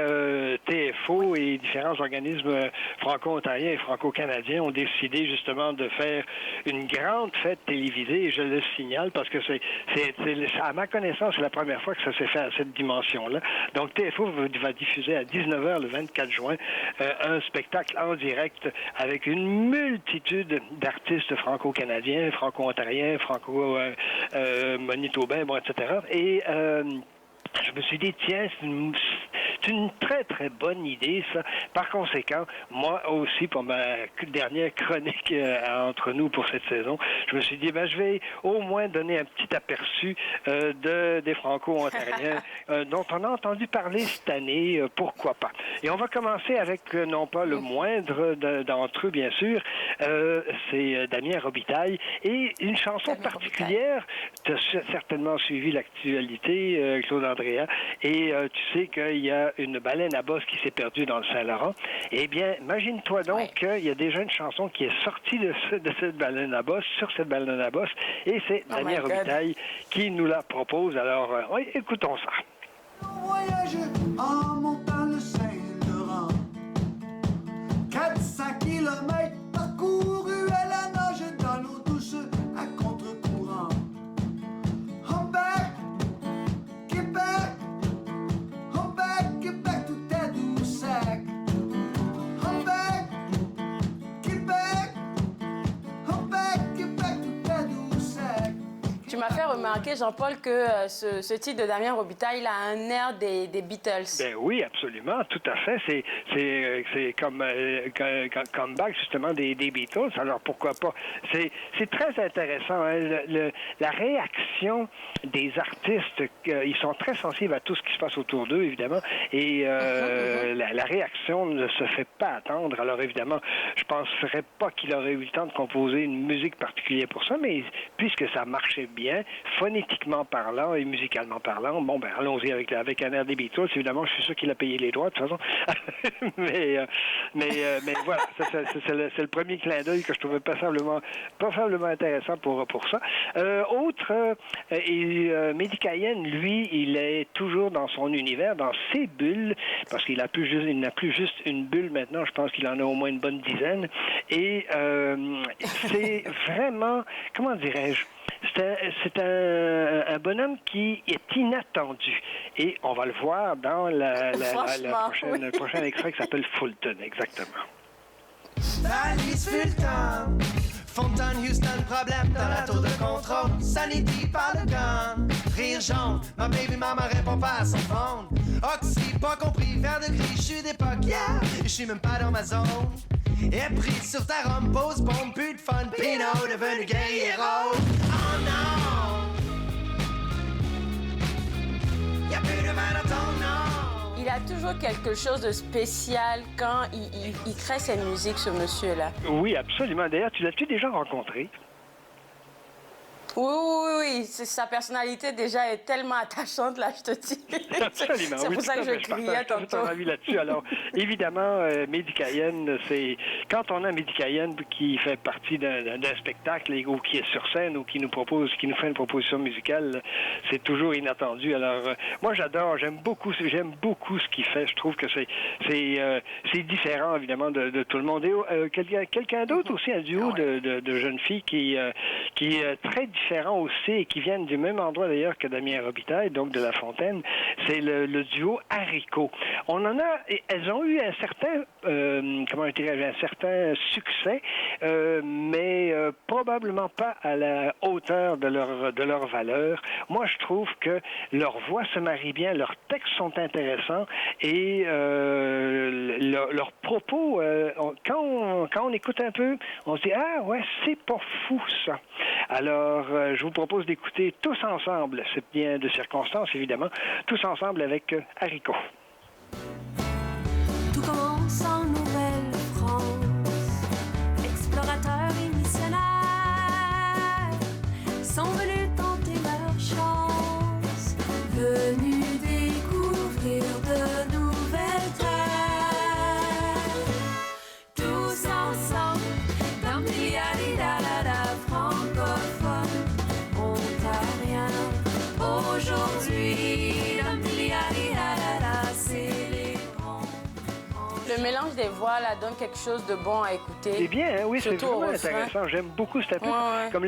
TFO et différents organismes franco-ontariens et franco-canadiens ont décidé justement de faire une grande fête télévisée, et je le signale parce que c'est à ma connaissance, c'est la première fois que ça s'est fait à cette dimension-là. Donc, TFO va diffuser à 19h le 24 juin un spectacle en direct avec une multitude d'artistes franco-canadiens, franco-ontariens, franco-manitobains, bon, etc. Et je me suis dit, tiens, c'est une très, très bonne idée, ça. Par conséquent, moi aussi, pour ma dernière chronique entre nous pour cette saison, je me suis dit, je vais au moins donner un petit aperçu des Franco-Ontariens dont on a entendu parler cette année, pourquoi pas. Et on va commencer avec, non pas le moindre d'entre eux, bien sûr, c'est Damien Robitaille, et une chanson particulière. Tu as certainement suivi l'actualité, Claude Andrea, et tu sais qu'il y a une baleine à bosse qui s'est perdue dans le Saint-Laurent. Eh bien, imagine-toi donc qu'il y a déjà une chanson qui est sortie de cette baleine à bosse, sur cette baleine à bosse, et c'est Damien Robitaille qui nous la propose. Alors, écoutons ça. Voyage en montant le Saint-Laurent, 400 kilomètres parcourus à la nage dans l'eau douce à contre-courant. Humpback, Québec, tout est doux sec. fait remarquer, Jean-Paul, que ce titre de Damien Robitaille, il a un air des Beatles. Ben oui, absolument, tout à fait. C'est comme comeback, justement, des Beatles. Alors, pourquoi pas? C'est très intéressant. Hein? La réaction des artistes, ils sont très sensibles à tout ce qui se passe autour d'eux, évidemment, et la réaction ne se fait pas attendre. Alors, évidemment, je ne penserais pas qu'il aurait eu le temps de composer une musique particulière pour ça, mais puisque ça marchait bien, phonétiquement parlant et musicalement parlant, bon, ben allons-y avec un air des Beatles. Évidemment, je suis sûr qu'il a payé les droits, de toute façon. mais voilà, c'est le premier clin d'œil que je trouvais passablement intéressant pour ça. Mehdi Cayenne, lui, il est toujours dans son univers, dans ses bulles, parce qu'il n'a plus juste une bulle maintenant, je pense qu'il en a au moins une bonne dizaine. Et c'est vraiment, comment dirais-je, c'est un bonhomme qui est inattendu. Et on va le voir dans le prochain extrait qui s'appelle Fulton, exactement. Alice Fulton, Fontaine, Houston, problème dans la tour de contrôle. Sanity par le gun, rire jaune, ma baby mama répond pas à son phone. Oxy, pas compris, verre de gris, je suis d'époque, yeah, je suis même pas dans ma zone. Et pris sur ta rhum, pose bombe, plus de fun, Pinot devenu gay héros. Oh non, y'a plus de mal dans ton nom. Il a toujours quelque chose de spécial quand il crée cette musique, ce monsieur-là. Oui, absolument. D'ailleurs, tu l'as-tu déjà rencontré? Oui. Sa personnalité déjà est tellement attachante, là, je te dis. Absolument. C'est pour ça que je criais tantôt. Je suis avis là-dessus. Alors, évidemment, Mehdi Cayenne, c'est... Quand on a Mehdi Cayenne qui fait partie d'un spectacle ou qui est sur scène ou qui nous fait une proposition musicale, c'est toujours inattendu. Alors, moi, j'aime beaucoup ce qu'il fait. Je trouve que c'est différent, évidemment, de tout le monde. Et quelqu'un d'autre aussi, un duo de jeunes filles qui est très différent aussi et qui viennent du même endroit d'ailleurs que Damien Robitaille, donc de La Fontaine, c'est le duo Haricot. Elles ont eu un certain, un certain succès, mais probablement pas à la hauteur de leur valeur. Moi, je trouve que leur voix se marie bien, leurs textes sont intéressants et leurs propos, quand on écoute un peu, on se dit « Ah ouais, c'est pas fou ça ». Alors, je vous propose d'écouter tous ensemble, c'est bien de circonstance évidemment, tous ensemble avec Haricot. Tout commence en Nouvelle-France, explorateurs et missionnaires sont venus tenter leur chance, venus découvrir de nouvelles terres. Tous ensemble, dans Miliaridalada francophone, ontarien. Aujourd'hui, dans Miliaridalada, célébrons. Le mélange des voix là donne quelque chose de bon à écouter. C'est bien, hein? Oui, c'est vraiment intéressant. J'aime beaucoup cet appel. Comme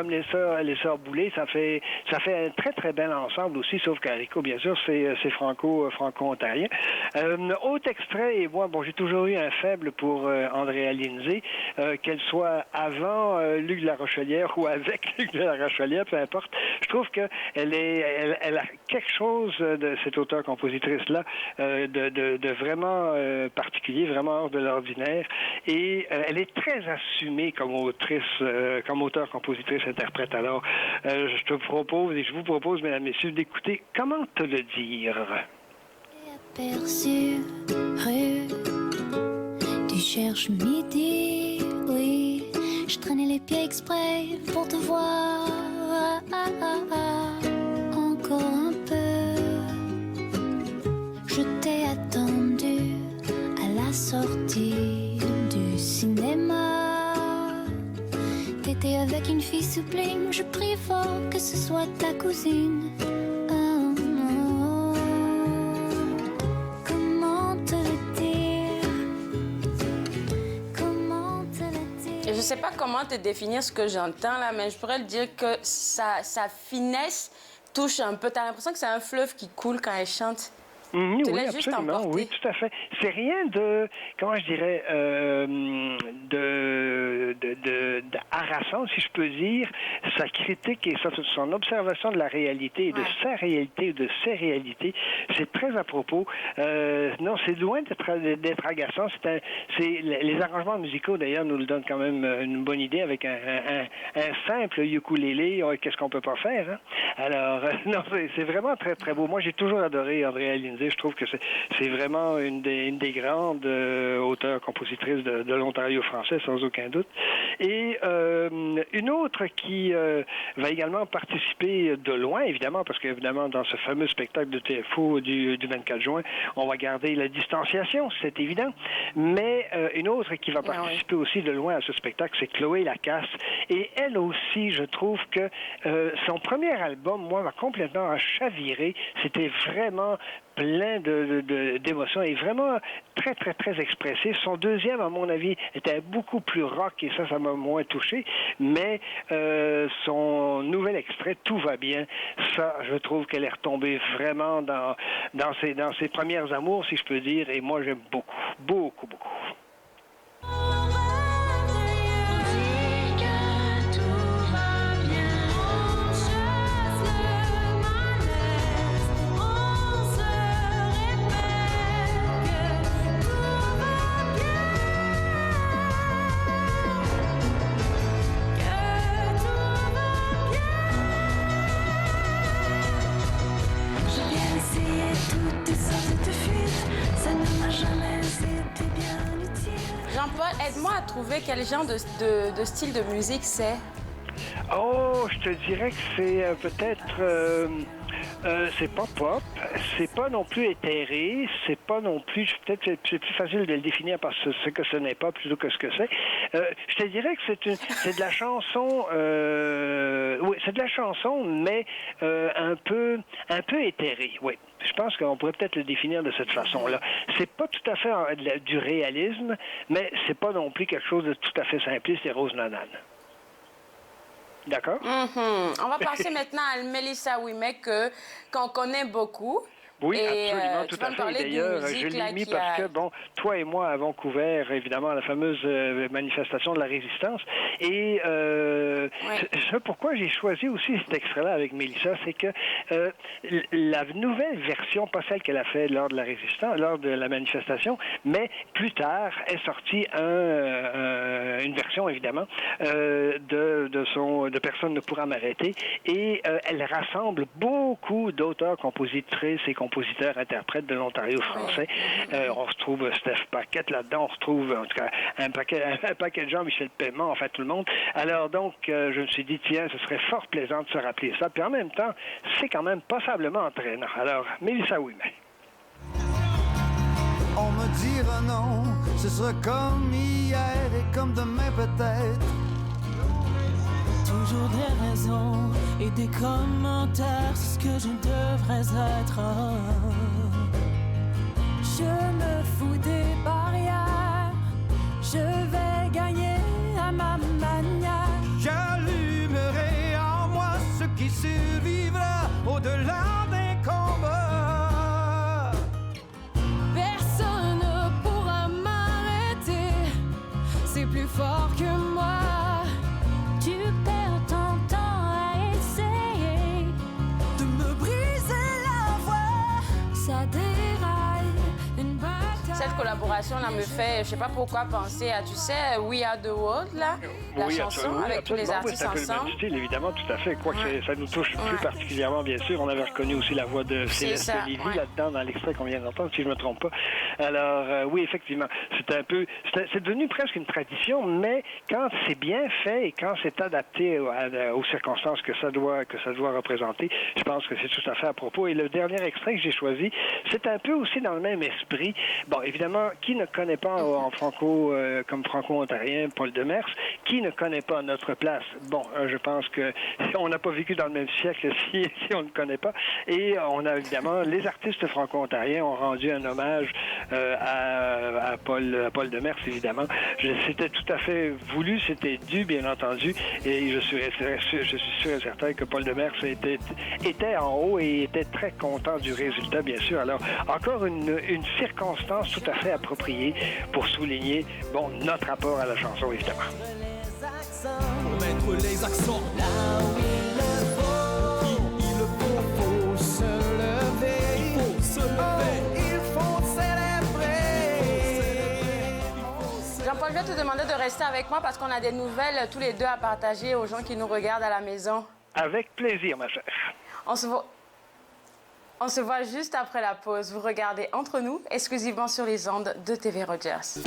les sœurs Boulay, ça fait un très très bel ensemble aussi, sauf qu'Haricot, bien sûr, c'est franco-ontarien. Autre extrait, et moi, j'ai toujours eu un faible pour Andréa Lindsay, qu'elle soit avant Luc de la Rochelière ou avec Luc de la Rochelière, peu importe. Je trouve elle a quelque chose de cette auteure-compositrice-là de vraiment particulier, vraiment hors de l'ordinaire. Et elle est très assumée comme auteure-compositrice, interprète. Alors, je vous propose, mesdames, messieurs, d'écouter Comment te le dire. Aperçu rue du cherche midi, oui, je traînais les pieds exprès pour te voir encore un peu. Je t'ai attendu à la sortie du cinéma. T'étais avec une fille sublime, je prie fort que ce soit ta cousine. Je sais pas comment te définir ce que j'entends là, mais je pourrais le dire que sa finesse touche un peu. T'as l'impression que c'est un fleuve qui coule quand elle chante. Oui, absolument, oui, tout à fait. C'est rien de, comment je dirais, de harassant, si je peux dire. Sa critique et son observation de la réalité, de sa réalité, de ses réalités, c'est très à propos. Non, c'est loin d'être agaçant. Les arrangements musicaux, d'ailleurs, nous le donnent quand même une bonne idée avec un simple ukulélé. Qu'est-ce qu'on peut pas faire, hein? Alors, non, c'est vraiment très, très beau. Moi, j'ai toujours adoré Andrea Lindsay. Je trouve que c'est vraiment une des grandes auteurs-compositrices de l'Ontario français, sans aucun doute. Et une autre qui va également participer de loin, évidemment, parce qu'évidemment, dans ce fameux spectacle de TFO du 24 juin, on va garder la distanciation, c'est évident. Mais une autre qui va participer aussi de loin à ce spectacle, c'est Chloé Lacasse. Et elle aussi, je trouve que son premier album, moi, m'a complètement chaviré. C'était vraiment plein d'émotions et vraiment très, très, très expressif. Son deuxième, à mon avis, était beaucoup plus rock et ça m'a moins touché. Mais son nouvel extrait, Tout va bien, ça, je trouve qu'elle est retombée vraiment dans ses premières amours, si je peux dire. Et moi, j'aime beaucoup, beaucoup, beaucoup. Jean-Paul, aide-moi à trouver quel genre de style de musique c'est. Oh, je te dirais que c'est peut-être... c'est pas pop, c'est pas non plus éthéré, c'est pas non plus... Peut-être c'est plus facile de le définir par ce que ce n'est pas plutôt que ce que c'est. Je te dirais que c'est de la chanson... oui, c'est de la chanson, mais un peu éthérée, oui. Je pense qu'on pourrait peut-être le définir de cette façon-là. C'est pas tout à fait du réalisme, mais c'est pas non plus quelque chose de tout à fait simpliste et rose nanane. D'accord? On va passer maintenant à Melissa Ouimet, qu'on connaît beaucoup. Oui, absolument, tout à fait. D'ailleurs, je l'ai mis parce que, bon, toi et moi avons couvert, évidemment, la fameuse manifestation de la résistance. Et pourquoi j'ai choisi aussi cet extrait-là avec Mélissa, c'est que la nouvelle version, pas celle qu'elle a fait lors de la résistance, lors de la manifestation, mais plus tard est sortie une version, évidemment, de Personne ne pourra m'arrêter. Et elle rassemble beaucoup d'auteurs, compositrices et compositeurs, interprètes de l'Ontario français. On retrouve Steph Paquette là-dedans, on retrouve en tout cas un paquet de gens, Michel Paiement, enfin tout le monde. Alors donc, je me suis dit, tiens, ce serait fort plaisant de se rappeler ça. Puis en même temps, c'est quand même passablement entraînant. Alors, Mélissa Ouimet. On me dira non, ce sera comme hier et comme demain peut-être. Toujours des raisons et des commentaires, c'est ce que je devrais être. Je me fous des barrières, je vais gagner à ma manière. J'allumerai en moi ce qui survivra au-delà des combats. Personne ne pourra m'arrêter, c'est plus fort que moi. Tu perds ton temps à essayer de me briser la voix, ça déraille, une bataille. Cette collaboration-là me fait, je sais pas pourquoi, penser à, tu sais, We Are the World, là, la chanson avec tous les artistes ensemble. C'est un peu le même style, évidemment, tout à fait. Quoique ça nous touche plus particulièrement, bien sûr. On avait reconnu aussi la voix de Céleste Lévy là-dedans, dans l'extrait qu'on vient d'entendre, si je me trompe pas. Alors, oui, effectivement, c'est devenu presque une tradition, mais quand c'est bien fait et quand c'est adapté aux circonstances que ça doit représenter, je pense que c'est tout à fait à propos. Et le dernier extrait que j'ai choisi, c'est un peu aussi dans le même esprit. Bon, évidemment, évidemment, qui ne connaît pas comme franco-ontarien Paul Demers, qui ne connaît pas notre place? Bon, je pense que on n'a pas vécu dans le même siècle si on ne connaît pas. Et on a évidemment, les artistes franco-ontariens ont rendu un hommage à Paul Demers, évidemment. C'était tout à fait voulu, c'était dû, bien entendu, et je suis sûr et certain que Paul Demers était en haut et était très content du résultat, bien sûr. Alors, encore une circonstance tout à fait appropriée pour souligner, notre rapport à la chanson, évidemment. Pour mettre les accents là où il le faut se lever. Il faut se lever. Il faut célébrer. Jean-Paul, je vais te demander de rester avec moi parce qu'on a des nouvelles tous les deux à partager aux gens qui nous regardent à la maison. Avec plaisir, ma chère. On se voit juste après la pause. Vous regardez Entre nous, exclusivement sur les ondes de TV Rogers.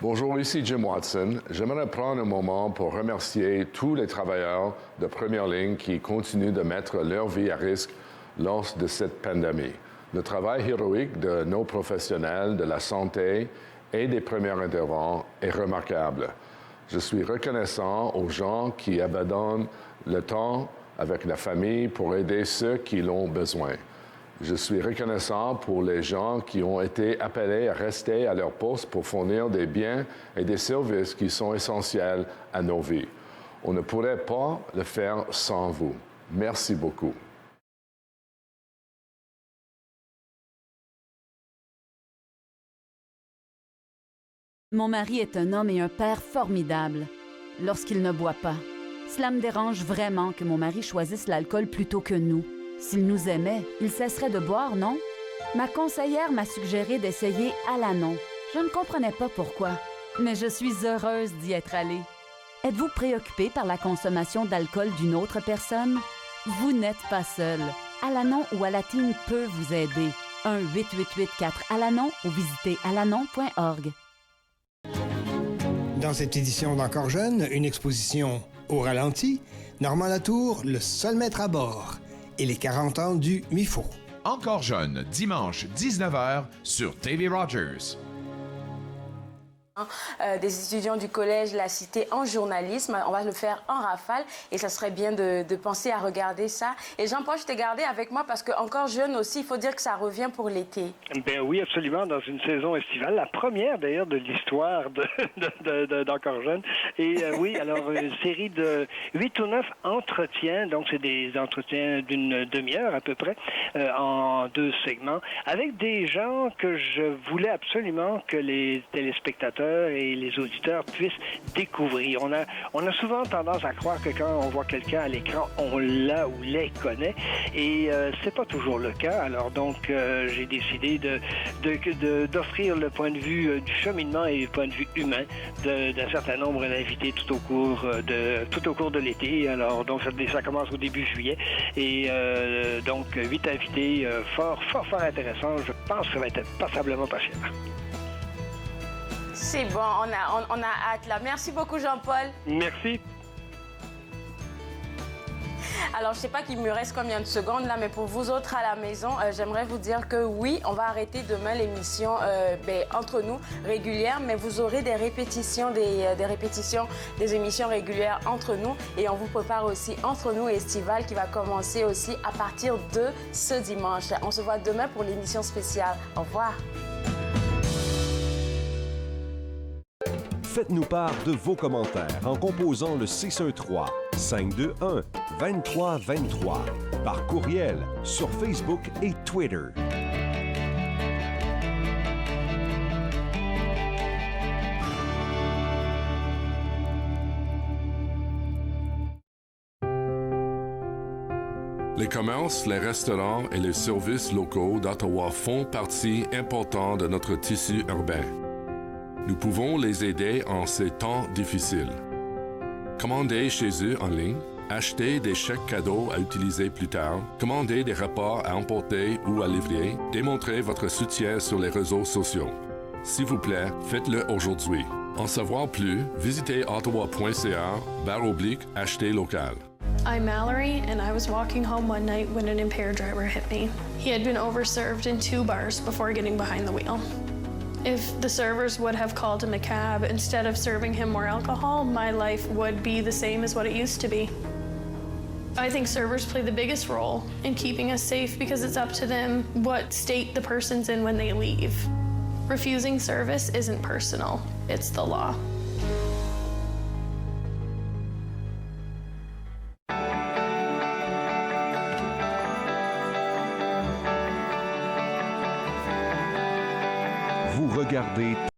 Bonjour, ici Jim Watson. J'aimerais prendre un moment pour remercier tous les travailleurs de première ligne qui continuent de mettre leur vie à risque lors de cette pandémie. Le travail héroïque de nos professionnels de la santé et des premiers intervenants est remarquable. Je suis reconnaissant aux gens qui abandonnent le temps avec la famille pour aider ceux qui l'ont besoin. Je suis reconnaissant pour les gens qui ont été appelés à rester à leur poste pour fournir des biens et des services qui sont essentiels à nos vies. On ne pourrait pas le faire sans vous. Merci beaucoup. Mon mari est un homme et un père formidables lorsqu'il ne boit pas. Cela me dérange vraiment que mon mari choisisse l'alcool plutôt que nous. S'il nous aimait, il cesserait de boire, non? Ma conseillère m'a suggéré d'essayer Alanon. Je ne comprenais pas pourquoi, mais je suis heureuse d'y être allée. Êtes-vous préoccupé par la consommation d'alcool d'une autre personne? Vous n'êtes pas seul. Alanon ou Alatine peut vous aider. 1-888-4-ALANON ou visitez alanon.org. Dans cette édition d'Encore jeune, une exposition au ralenti, Normand Latour, le seul maître à bord, et les 40 ans du MIFO. Encore jeune, dimanche 19h sur TV Rogers. Des étudiants du collège La Cité en journalisme. On va le faire en rafale et ça serait bien de penser à regarder ça. Et Jean-Paul, je t'ai gardé avec moi parce que encore jeune aussi, il faut dire que ça revient pour l'été. Ben oui, absolument, dans une saison estivale, la première d'ailleurs de l'histoire d'Encore jeune. Et oui, alors une série de 8 ou 9 entretiens, donc c'est des entretiens d'une demi-heure à peu près, en 2 segments, avec des gens que je voulais absolument que les téléspectateurs et les auditeurs puissent découvrir. On a souvent tendance à croire que quand on voit quelqu'un à l'écran, on l'a ou les connaît, et c'est pas toujours le cas. Alors donc, j'ai décidé d'offrir le point de vue du cheminement et le point de vue humain d'un certain nombre d'invités tout au cours de l'été. Alors donc, ça commence au début juillet, et donc 8 invités fort intéressants. Je pense que ça va être passablement passionnant. C'est bon, on a hâte là. Merci beaucoup, Jean-Paul. Merci. Alors, je ne sais pas qu'il me reste combien de secondes là, mais pour vous autres à la maison, j'aimerais vous dire que oui, on va arrêter demain l'émission entre nous régulière, mais vous aurez des répétitions, des émissions régulières entre nous, et on vous prépare aussi Entre nous estival qui va commencer aussi à partir de ce dimanche. On se voit demain pour l'émission spéciale. Au revoir. Faites-nous part de vos commentaires en composant le 613-521-2323 par courriel sur Facebook et Twitter. Les commerces, les restaurants et les services locaux d'Ottawa font partie importante de notre tissu urbain. Nous pouvons les aider en ces temps difficiles. Commandez chez eux en ligne, achetez des chèques cadeaux à utiliser plus tard, commandez des repas à emporter ou à livrer, démontrez votre soutien sur les réseaux sociaux. S'il vous plaît, faites-le aujourd'hui. En savoir plus, visitez ottawa.ca/acheter local. I'm Mallory, and I was walking home one night when an impaired driver hit me. He had been overserved in 2 bars before getting behind the wheel. If the servers would have called him a cab instead of serving him more alcohol, my life would be the same as what it used to be. I think servers play the biggest role in keeping us safe because it's up to them what state the person's in when they leave. Refusing service isn't personal, it's the law. Vous regardez